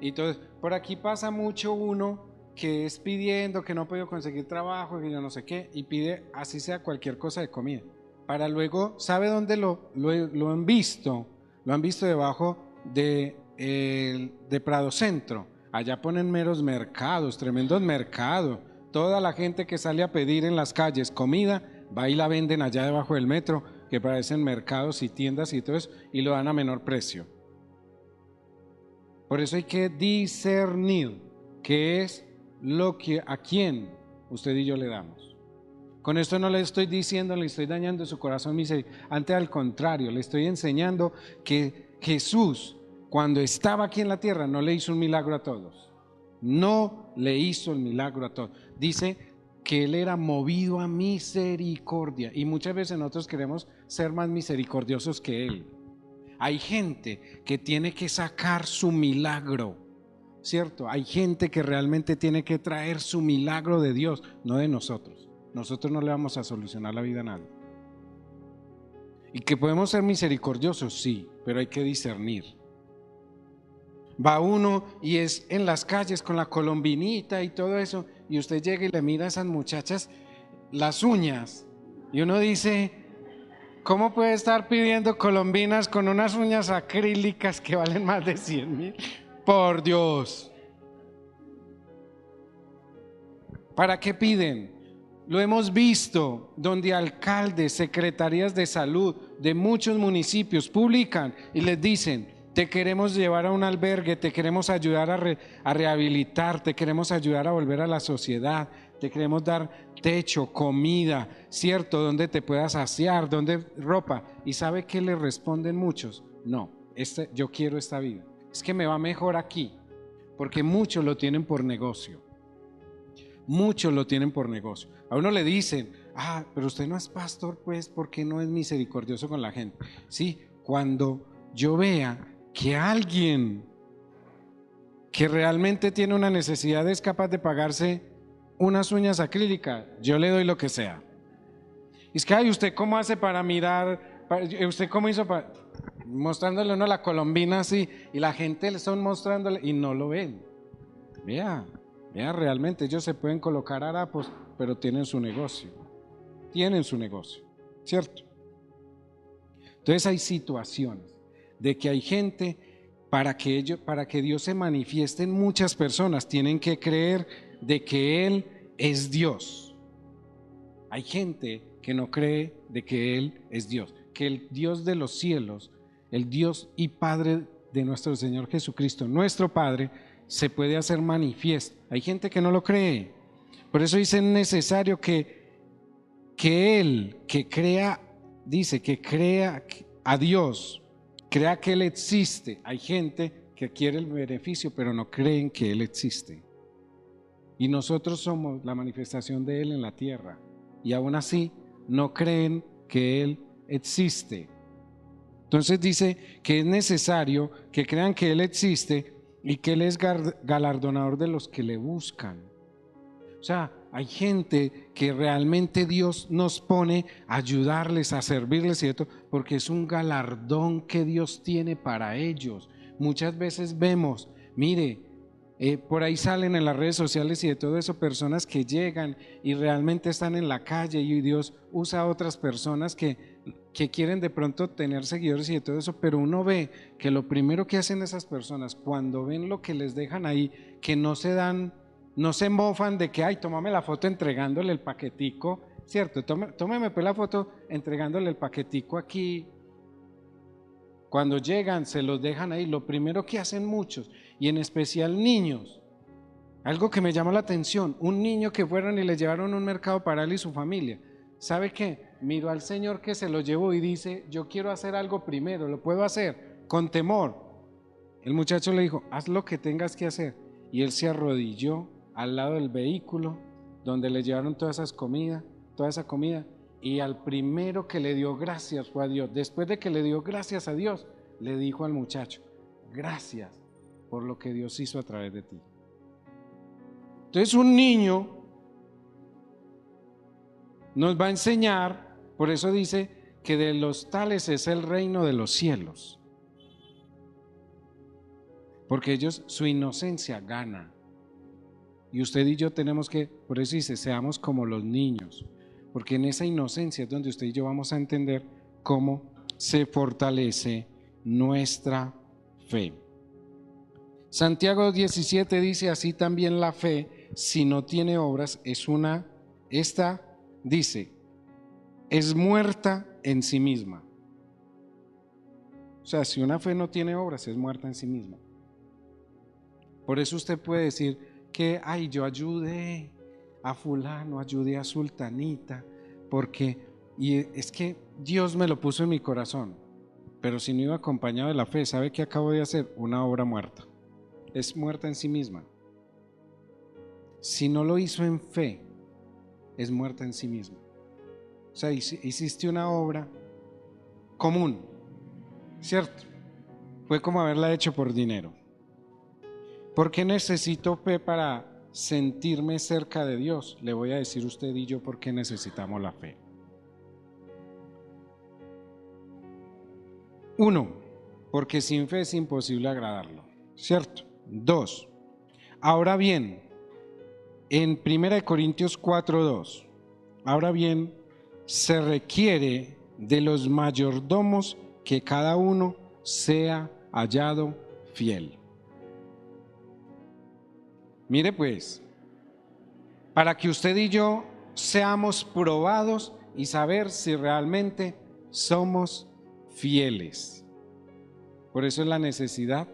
Y entonces, por aquí pasa mucho uno que es pidiendo, que no ha podido conseguir trabajo, que yo no sé qué, y pide así sea cualquier cosa de comida. Para luego, ¿sabe dónde lo han visto? Lo han visto debajo de Prado Centro. Allá ponen meros mercados, tremendos mercados. Toda la gente que sale a pedir en las calles comida, va y la venden allá debajo del metro, que parecen mercados y tiendas y todo eso, y lo dan a menor precio. Por eso hay que discernir qué es lo que a quién usted y yo le damos. Con esto no le estoy diciendo, le estoy dañando su corazón misericordioso. Antes, al contrario, le estoy enseñando que Jesús cuando estaba aquí en la tierra, no le hizo un milagro a todos. No le hizo el milagro a todos. Dice que Él era movido a misericordia. Y muchas veces nosotros queremos ser más misericordiosos que Él. Hay gente que tiene que sacar su milagro, ¿cierto? Hay gente que realmente tiene que traer su milagro de Dios, no de nosotros. Nosotros no le vamos a solucionar la vida a nadie. Y que podemos ser misericordiosos, sí, pero hay que discernir. Va uno y es en las calles con la colombinita y todo eso, y usted llega y le mira a esas muchachas las uñas, y uno dice, ¿cómo puede estar pidiendo colombinas con unas uñas acrílicas que valen más de 100,000? Por Dios. ¿Para qué piden? Lo hemos visto, donde alcaldes, secretarías de salud de muchos municipios publican y les dicen, te queremos llevar a un albergue, te queremos ayudar a rehabilitar, te queremos ayudar a volver a la sociedad, te queremos dar techo, comida, ¿cierto? Donde te puedas asear, donde ropa. ¿Y sabe qué le responden muchos? No, yo quiero esta vida. Es que me va mejor aquí, porque muchos lo tienen por negocio. Muchos lo tienen por negocio. A uno le dicen, pero usted no es pastor, pues, ¿por qué no es misericordioso con la gente? Sí, cuando yo vea que alguien que realmente tiene una necesidad es capaz de pagarse unas uñas acrílicas, yo le doy lo que sea. Es que, ¿usted cómo hace para mirar? ¿Usted cómo hizo para...? Mostrándole uno la colombina así, y la gente le están mostrándole y no lo ven. Vea, realmente ellos se pueden colocar harapos, pero tienen su negocio, ¿cierto? Entonces hay situaciones de que hay gente, para que Dios se manifieste en muchas personas, tienen que creer de que Él es Dios. Hay gente que no cree de que Él es Dios, que el Dios de los cielos, el Dios y Padre de nuestro Señor Jesucristo, nuestro Padre, se puede hacer manifiesto. Hay gente que no lo cree. Por eso dice, es necesario que Él, que crea, dice que crea a Dios, crea que Él existe. Hay gente que quiere el beneficio, pero no creen que Él existe. Y nosotros somos la manifestación de Él en la tierra. Y aún así no creen que Él existe. Entonces dice que es necesario que crean que Él existe y que Él es galardonador de los que le buscan. O sea, hay gente que realmente Dios nos pone a ayudarles, a servirles, ¿cierto? Porque es un galardón que Dios tiene para ellos. Muchas veces vemos, mire, por ahí salen en las redes sociales y de todo eso personas que llegan y realmente están en la calle y Dios usa a otras personas que quieren de pronto tener seguidores y de todo eso, pero uno ve que lo primero que hacen esas personas cuando ven lo que les dejan ahí, que no se mofan de que, tómame la foto entregándole el paquetico, ¿cierto? Tómeme pues la foto entregándole el paquetico aquí. Cuando llegan, se los dejan ahí. Lo primero que hacen muchos, y en especial niños, algo que me llama la atención, un niño que fueron y le llevaron a un mercado para él y su familia. ¿Sabe qué? Miró al Señor que se lo llevó y dice, yo quiero hacer algo primero, lo puedo hacer con temor. El muchacho le dijo, haz lo que tengas que hacer. Y él se arrodilló al lado del vehículo donde le llevaron toda esa comida, y al primero que le dio gracias fue a Dios. Después de que le dio gracias a Dios, le dijo al muchacho, gracias por lo que Dios hizo a través de ti. Entonces un niño nos va a enseñar, por eso dice que de los tales es el reino de los cielos, porque ellos, su inocencia gana. Y usted y yo tenemos que, por eso dice, seamos como los niños, porque en esa inocencia es donde usted y yo vamos a entender cómo se fortalece nuestra fe. Santiago 17 dice, así también la fe, si no tiene obras, dice, es muerta en sí misma. O sea, si una fe no tiene obras, es muerta en sí misma. Por eso usted puede decir que, yo ayudé a fulano, ayudé a sultanita, y es que Dios me lo puso en mi corazón. pero si no iba acompañado de la fe, ¿sabe qué acabo de hacer? Una obra muerta. Es muerta en sí misma. Si no lo hizo en fe, es muerta en sí misma. O sea, hiciste una obra común, ¿cierto? Fue como haberla hecho por dinero. ¿Por qué necesito fe para sentirme cerca de Dios? Le voy a decir usted y yo por qué necesitamos la fe. 1, porque sin fe es imposible agradarlo, ¿cierto? 2, ahora bien, en 1 Corintios 4:2, ahora bien, se requiere de los mayordomos que cada uno sea hallado fiel. Mire pues, para que usted y yo seamos probados y saber si realmente somos fieles. Por eso es la necesidad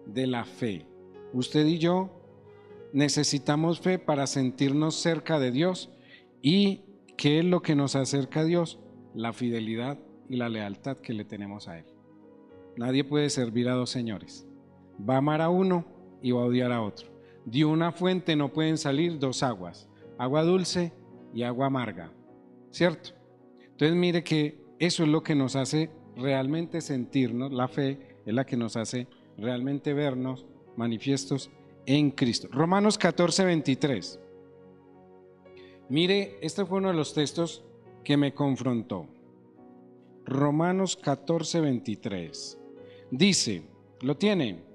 de la fe. Usted y yo necesitamos fe para sentirnos cerca de Dios. ¿Y qué es lo que nos acerca a Dios? La fidelidad y la lealtad que le tenemos a Él. Nadie puede servir a dos señores. Va a amar a uno y va a odiar a otro. De una fuente no pueden salir dos aguas, agua dulce y agua amarga, ¿cierto? Entonces mire que eso es lo que nos hace realmente sentirnos, la fe es la que nos hace realmente vernos manifiestos en Cristo. Romanos 14:23. Mire, este fue uno de los textos que me confrontó. Romanos 14:23. Dice, ¿lo tiene?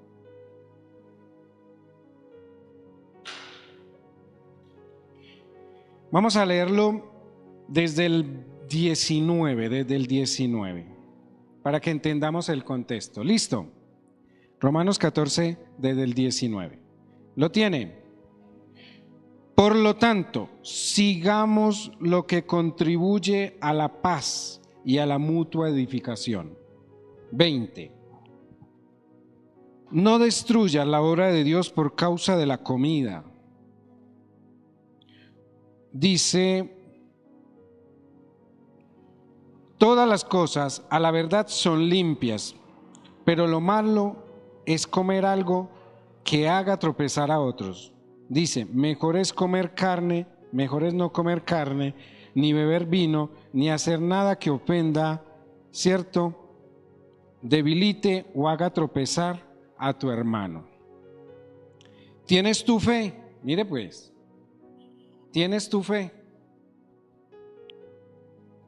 Vamos a leerlo desde el 19, para que entendamos el contexto. ¿Listo? Romanos 14, desde el 19. ¿Lo tiene? Por lo tanto, sigamos lo que contribuye a la paz y a la mutua edificación. 20. No destruyas la obra de Dios por causa de la comida. Dice, todas las cosas a la verdad son limpias, pero lo malo es comer algo que haga tropezar a otros. Dice, mejor es comer carne, mejor es no comer carne, ni beber vino, ni hacer nada que ofenda, ¿cierto? Debilite o haga tropezar a tu hermano. ¿Tienes tu fe? Mire pues, ¿tienes tu fe?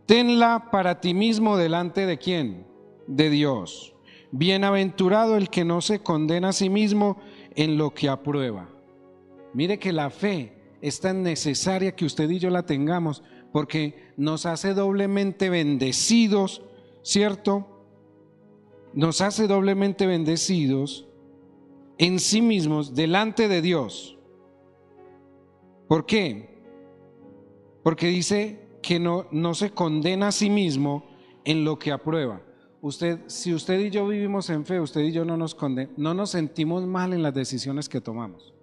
Tenla para ti mismo delante de ¿quién? De Dios. Bienaventurado el que no se condena a sí mismo en lo que aprueba. Mire que la fe es tan necesaria que usted y yo la tengamos, porque nos hace doblemente bendecidos, ¿cierto? Nos hace doblemente bendecidos en sí mismos delante de Dios. ¿Por qué? Porque dice que no se condena a sí mismo en lo que aprueba. Si usted y yo vivimos en fe, usted y yo no nos sentimos mal en las decisiones que tomamos.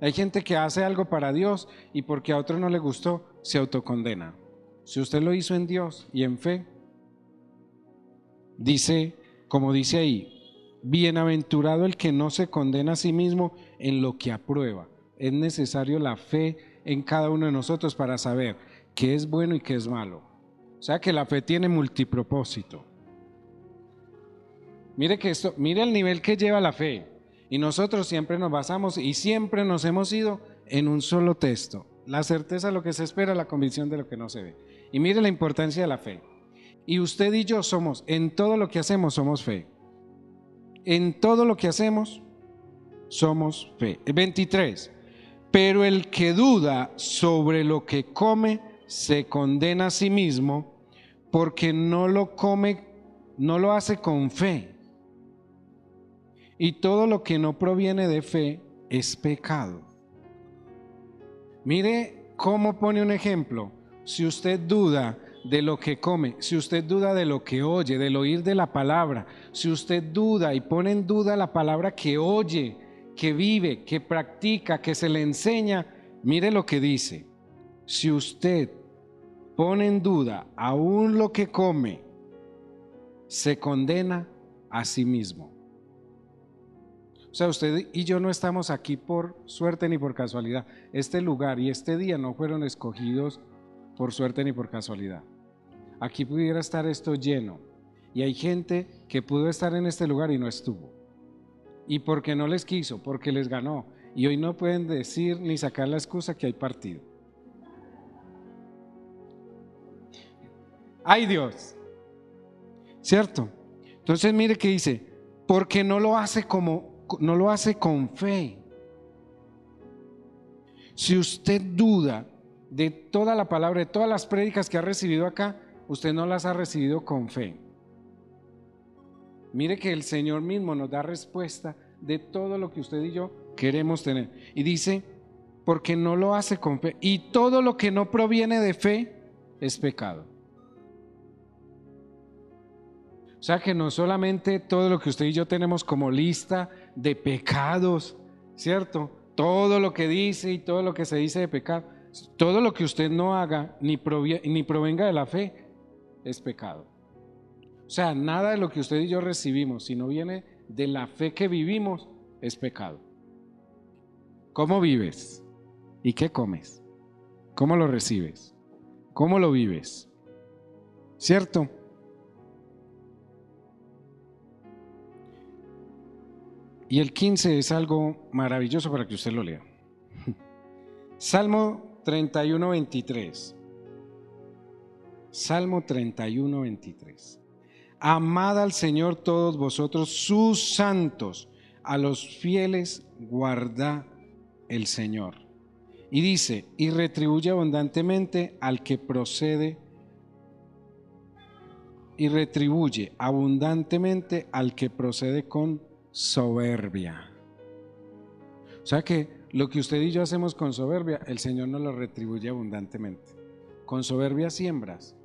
Hay gente que hace algo para Dios y porque a otro no le gustó, se autocondena. Si usted lo hizo en Dios y en fe, dice, como dice ahí, bienaventurado el que no se condena a sí mismo en lo que aprueba. Es necesario la fe en cada uno de nosotros para saber qué es bueno y qué es malo. O sea que la fe tiene multipropósito. Mire el nivel que lleva la fe. Y nosotros siempre nos basamos y siempre nos hemos ido en un solo texto. La certeza de lo que se espera, la convicción de lo que no se ve. Y mire la importancia de la fe. Y usted y yo somos, en todo lo que hacemos somos fe. En todo lo que hacemos somos fe. 23. Pero el que duda sobre lo que come se condena a sí mismo, porque no lo hace con fe. Y todo lo que no proviene de fe es pecado. Mire cómo pone un ejemplo. Si usted duda de lo que come, si usted duda de lo que oye, del oír de la palabra, si usted duda y pone en duda la palabra que oye, que vive, que practica, que se le enseña, mire lo que dice. Si usted pone en duda aún lo que come, se condena a sí mismo. O sea, usted y yo no estamos aquí por suerte ni por casualidad. Este lugar y este día no fueron escogidos por suerte ni por casualidad. Aquí pudiera estar esto lleno. Y hay gente que pudo estar en este lugar y no estuvo. Y porque no les quiso, porque les ganó. Y hoy no pueden decir ni sacar la excusa que hay partido. ¡Ay, Dios! ¿Cierto? Entonces mire que dice, porque no lo hace con fe. Si usted duda de toda la palabra, de todas las prédicas que ha recibido acá, usted no las ha recibido con fe. Mire que el Señor mismo nos da respuesta de todo lo que usted y yo queremos tener. Y dice, porque no lo hace con fe. Y todo lo que no proviene de fe es pecado. O sea que no solamente todo lo que usted y yo tenemos como lista de pecados, ¿cierto? Todo lo que dice y todo lo que se dice de pecado, todo lo que usted no haga ni provenga de la fe es pecado. O sea, nada de lo que usted y yo recibimos, si no viene de la fe que vivimos, es pecado. ¿Cómo vives? ¿Y qué comes? ¿Cómo lo recibes? ¿Cómo lo vives? ¿Cierto? Y el 15 es algo maravilloso para que usted lo lea. Salmo 31, 23. Salmo 31, 23. Amad al Señor todos vosotros sus santos, a los fieles guarda el Señor. Y dice, y retribuye abundantemente al que procede, y retribuye abundantemente al que procede con soberbia. O sea que lo que usted y yo hacemos con soberbia, el Señor nos lo retribuye abundantemente. Con soberbia siembras,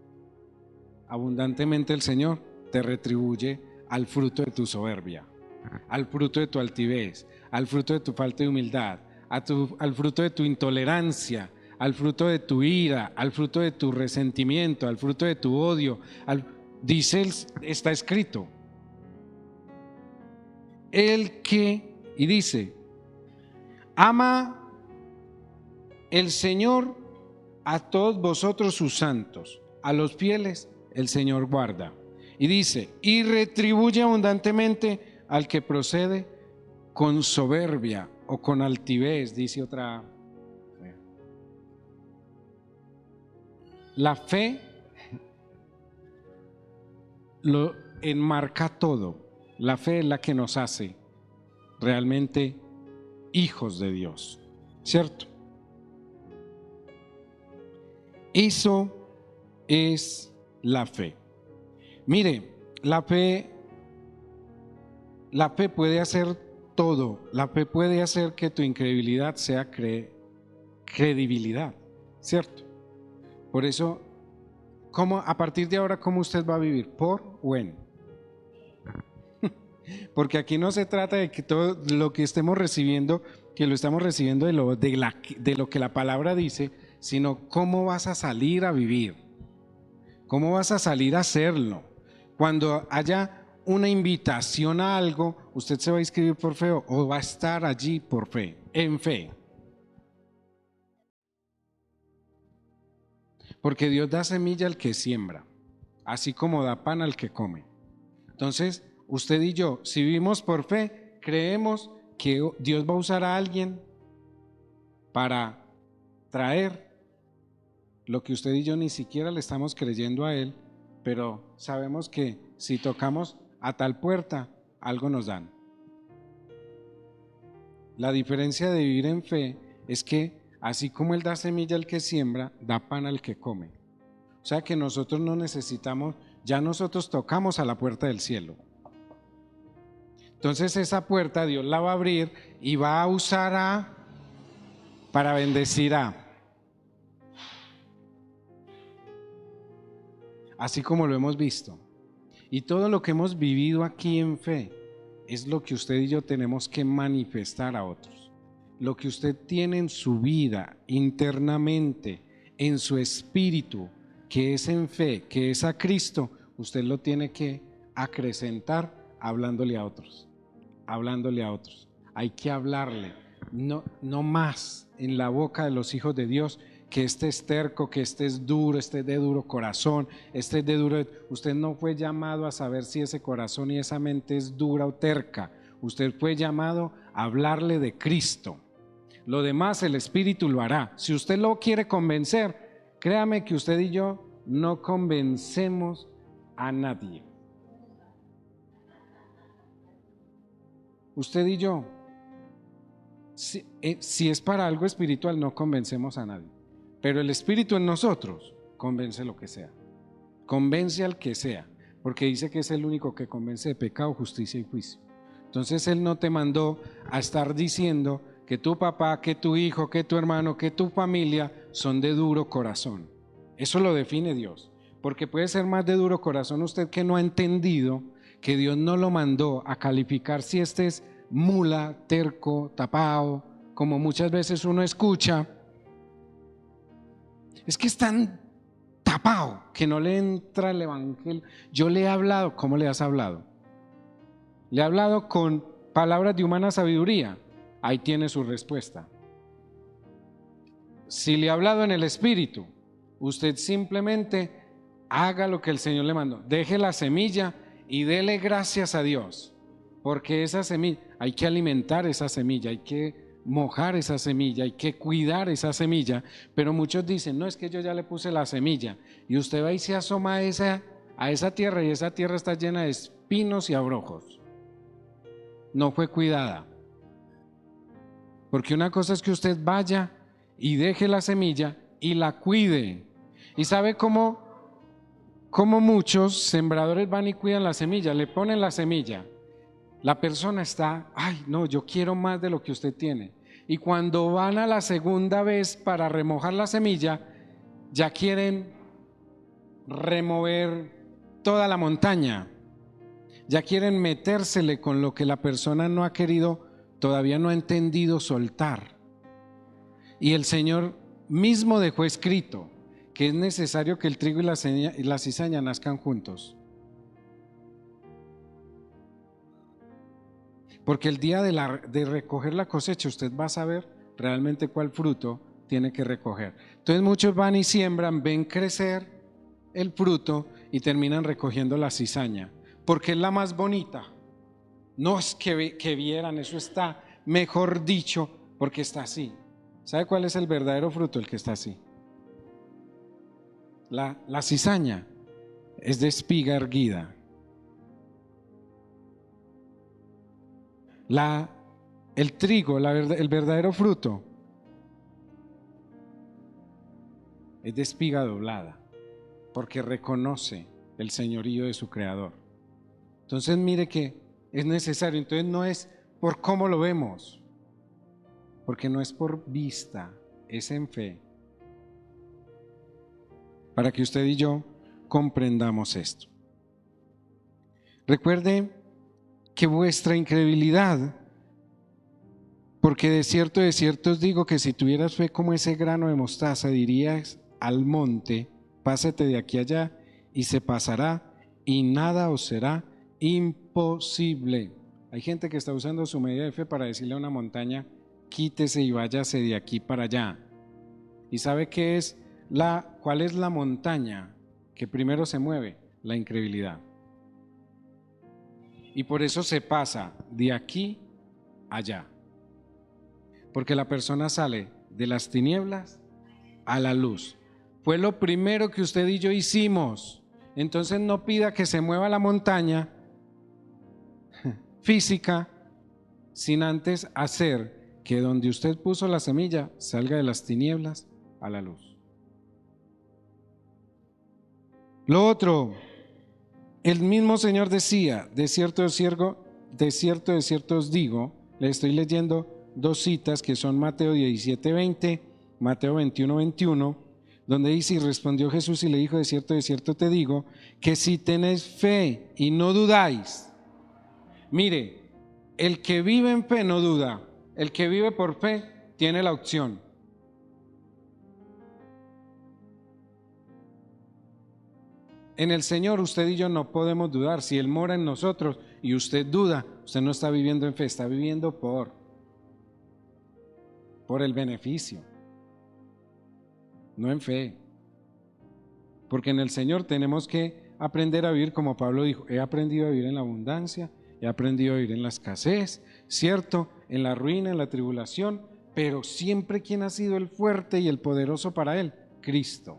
abundantemente el Señor te retribuye al fruto de tu soberbia, al fruto de tu altivez, al fruto de tu falta de humildad, al fruto de tu intolerancia, al fruto de tu ira, al fruto de tu resentimiento, al fruto de tu odio. Dice, está escrito, el que, y dice, ama el Señor a todos vosotros sus santos, a los fieles el Señor guarda. Y dice, y retribuye abundantemente al que procede con soberbia o con altivez, dice otra. La fe lo enmarca todo. La fe es la que nos hace realmente hijos de Dios, ¿cierto? Eso es la fe. Mire, la fe puede hacer todo. La fe puede hacer que tu incredibilidad sea credibilidad, ¿cierto? Por eso, a partir de ahora, ¿cómo usted va a vivir? ¿Por o en? Porque aquí no se trata de que todo lo que estemos recibiendo, que lo estamos recibiendo de lo que la palabra dice, sino cómo vas a salir a vivir, cómo vas a salir a hacerlo. Cuando haya una invitación a algo, usted se va a inscribir por fe o va a estar allí por fe, en fe. Porque Dios da semilla al que siembra, así como da pan al que come. Entonces, usted y yo, si vivimos por fe, creemos que Dios va a usar a alguien para traer lo que usted y yo ni siquiera le estamos creyendo a Él, pero sabemos que si tocamos a tal puerta, algo nos dan. La diferencia de vivir en fe es que así como Él da semilla al que siembra, da pan al que come. O sea que nosotros no necesitamos, ya nosotros tocamos a la puerta del cielo. Entonces esa puerta Dios la va a abrir y va a usar para bendecir a. Así como lo hemos visto. Y todo lo que hemos vivido aquí en fe es lo que usted y yo tenemos que manifestar a otros. Lo que usted tiene en su vida, internamente, en su espíritu, que es en fe, que es a Cristo, usted lo tiene que acrecentar hablándole a otros, hablándole a otros. Hay que hablarle, no más en la boca de los hijos de Dios, que este es terco, que este es duro, este es de duro corazón, este es de duro. Usted no fue llamado a saber si ese corazón y esa mente es dura o terca. Usted fue llamado a hablarle de Cristo. Lo demás el Espíritu lo hará. Si usted lo quiere convencer, créame que usted y yo no convencemos a nadie. Usted y yo, si es para algo espiritual, no convencemos a nadie. Pero el Espíritu en nosotros convence lo que sea. Convence al que sea, porque dice que es el único que convence de pecado, justicia y juicio. Entonces Él no te mandó a estar diciendo que tu papá, que tu hijo, que tu hermano, que tu familia son de duro corazón. Eso lo define Dios, porque puede ser más de duro corazón usted que no ha entendido que Dios no lo mandó a calificar si este es mula, terco, tapado, como muchas veces uno escucha. Es que es tan tapado que no le entra el evangelio. Yo le he hablado. ¿Cómo le has hablado? Le he hablado con palabras de humana sabiduría. Ahí tiene su respuesta. Si le he hablado en el Espíritu, usted simplemente haga lo que el Señor le mandó. Deje la semilla y dele gracias a Dios, porque esa semilla, hay que alimentar esa semilla, hay que mojar esa semilla, hay que cuidar esa semilla. Pero muchos dicen, no, es que yo ya le puse la semilla, y usted va y se asoma a esa tierra, y esa tierra está llena de espinos y abrojos. No fue cuidada. Porque una cosa es que usted vaya y deje la semilla y la cuide. ¿Y sabe cómo muchos sembradores van y cuidan la semilla? Le ponen la semilla. La persona está, ay no, yo quiero más de lo que usted tiene. Y cuando van a la segunda vez para remojar la semilla, ya quieren remover toda la montaña. Ya quieren metérsele con lo que la persona no ha querido, todavía no ha entendido soltar. Y el Señor mismo dejó escrito que es necesario que el trigo y la cizaña nazcan juntos. Porque el día de recoger la cosecha, usted va a saber realmente cuál fruto tiene que recoger. Entonces muchos van y siembran, ven crecer el fruto y terminan recogiendo la cizaña, porque es la más bonita. No es que vieran, eso está mejor dicho, porque está así. ¿Sabe cuál es el verdadero fruto? El que está así. La cizaña es de espiga erguida. El trigo, el verdadero fruto, es de espiga doblada, porque reconoce el señorío de su creador. Entonces mire que es necesario. Entonces no es por cómo lo vemos, porque no es por vista, es en fe, para que usted y yo comprendamos esto. Recuerde que vuestra incredulidad, porque de cierto os digo que si tuvieras fe como ese grano de mostaza, dirías al monte, pásate de aquí allá, y se pasará, y nada os será imposible. Hay gente que está usando su medida de fe para decirle a una montaña, quítese y váyase de aquí para allá. ¿Y sabe qué es cuál es la montaña que primero se mueve? La incredulidad. Y por eso se pasa de aquí allá. Porque la persona sale de las tinieblas a la luz. Fue lo primero que usted y yo hicimos. Entonces no pida que se mueva la montaña física sin antes hacer que donde usted puso la semilla salga de las tinieblas a la luz. Lo otro, el mismo Señor decía, de cierto os digo, le estoy leyendo dos citas que son Mateo 17:20, Mateo 21:21, donde dice, y respondió Jesús y le dijo, de cierto te digo, que si tenéis fe y no dudáis. Mire, el que vive en fe no duda, el que vive por fe tiene la opción. En el Señor usted y yo no podemos dudar. Si Él mora en nosotros y usted duda, usted no está viviendo en fe, está viviendo por el beneficio, no en fe. Porque en el Señor tenemos que aprender a vivir como Pablo dijo, he aprendido a vivir en la abundancia, he aprendido a vivir en la escasez, ¿cierto? En la ruina, en la tribulación, pero siempre ¿quién ha sido el fuerte y el poderoso para Él? Cristo.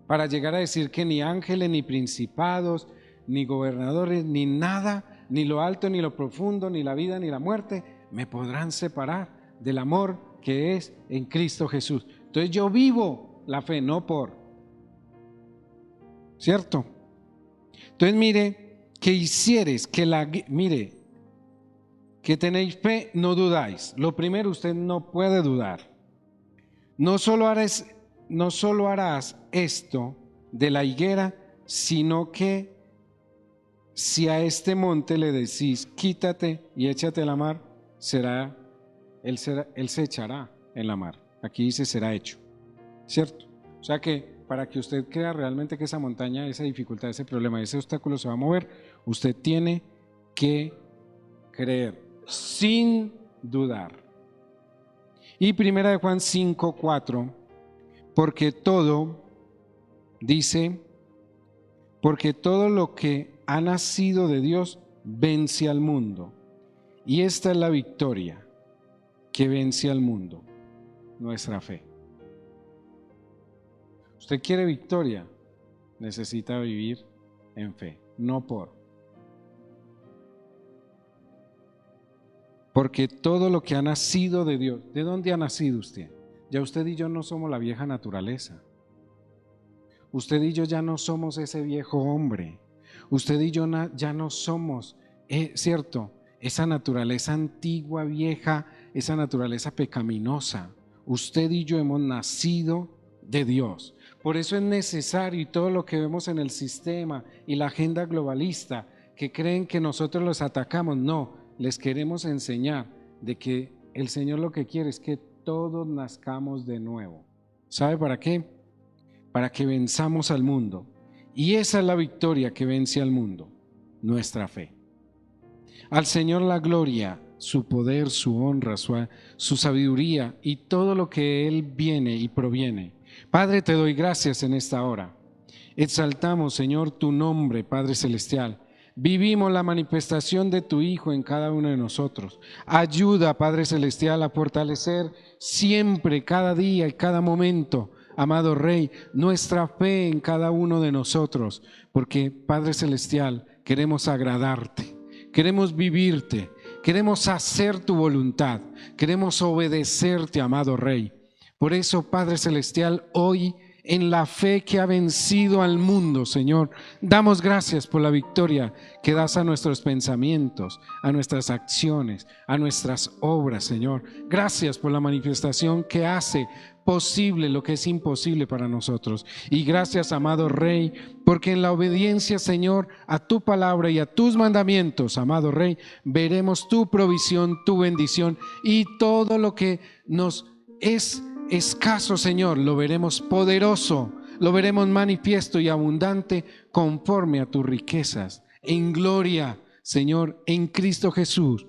Para llegar a decir que ni ángeles, ni principados, ni gobernadores, ni nada, ni lo alto, ni lo profundo, ni la vida, ni la muerte, me podrán separar del amor que es en Cristo Jesús. Entonces yo vivo la fe, no por, ¿cierto? Entonces mire, que hicieres, mire, que tenéis fe, no dudáis. Lo primero, usted no puede dudar. No solo harás esto de la higuera, sino que si a este monte le decís, quítate y échate a la mar, él se echará en la mar. Aquí dice será hecho, ¿cierto? O sea que para que usted crea realmente que esa montaña, esa dificultad, ese problema, ese obstáculo se va a mover, usted tiene que creer sin dudar. Y 1 Juan 5:4, porque todo lo que ha nacido de Dios vence al mundo. Y esta es la victoria que vence al mundo, nuestra fe. Usted quiere victoria, necesita vivir en fe, no porque todo lo que ha nacido de Dios, ¿de dónde ha nacido usted? Ya usted y yo no somos la vieja naturaleza. Usted y yo ya no somos ese viejo hombre. Usted y yo ya no somos, ¿cierto? Esa naturaleza antigua, vieja, esa naturaleza pecaminosa. Usted y yo hemos nacido de Dios. Por eso es necesario, y todo lo que vemos en el sistema y la agenda globalista, que creen que nosotros los atacamos, no, les queremos enseñar de que el Señor lo que quiere es que todos nazcamos de nuevo. ¿Sabe para qué? Para que venzamos al mundo. Y esa es la victoria que vence al mundo, nuestra fe. Al Señor la gloria, su poder, su honra, su sabiduría y todo lo que Él viene y proviene. Padre, te doy gracias en esta hora. Exaltamos, Señor, tu nombre, Padre Celestial. Vivimos la manifestación de tu Hijo en cada uno de nosotros. Ayuda, Padre Celestial, a fortalecer siempre, cada día y cada momento, amado Rey, nuestra fe en cada uno de nosotros, porque, Padre Celestial, queremos agradarte, queremos vivirte, queremos hacer tu voluntad, queremos obedecerte, amado Rey. Por eso, Padre Celestial, hoy en la fe que ha vencido al mundo, Señor, damos gracias por la victoria que das a nuestros pensamientos, a nuestras acciones, a nuestras obras, Señor. Gracias por la manifestación que hace posible lo que es imposible para nosotros. Y gracias, amado Rey, porque en la obediencia, Señor, a tu palabra y a tus mandamientos, amado Rey, veremos tu provisión, tu bendición y todo lo que nos es escaso, Señor, lo veremos poderoso, lo veremos manifiesto y abundante conforme a tus riquezas, en gloria, Señor, en Cristo Jesús.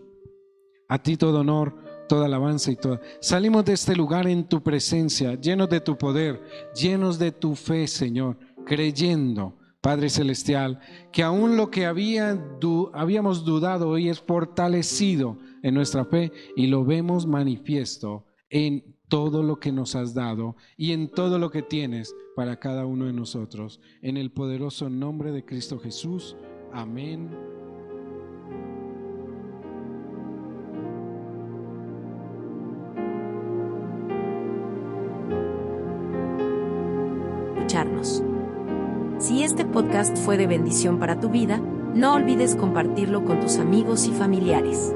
A ti todo honor, toda alabanza y toda. Salimos de este lugar en tu presencia, llenos de tu poder, llenos de tu fe, Señor, creyendo, Padre Celestial, que aún lo que habíamos dudado hoy es fortalecido en nuestra fe y lo vemos manifiesto en todo lo que nos has dado y en todo lo que tienes para cada uno de nosotros. En el poderoso nombre de Cristo Jesús. Amén. Escucharnos. Si este podcast fue de bendición para tu vida, no olvides compartirlo con tus amigos y familiares.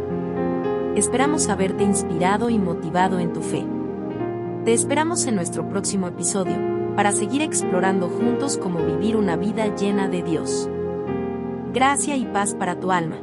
Esperamos haberte inspirado y motivado en tu fe. Te esperamos en nuestro próximo episodio para seguir explorando juntos cómo vivir una vida llena de Dios. Gracia y paz para tu alma.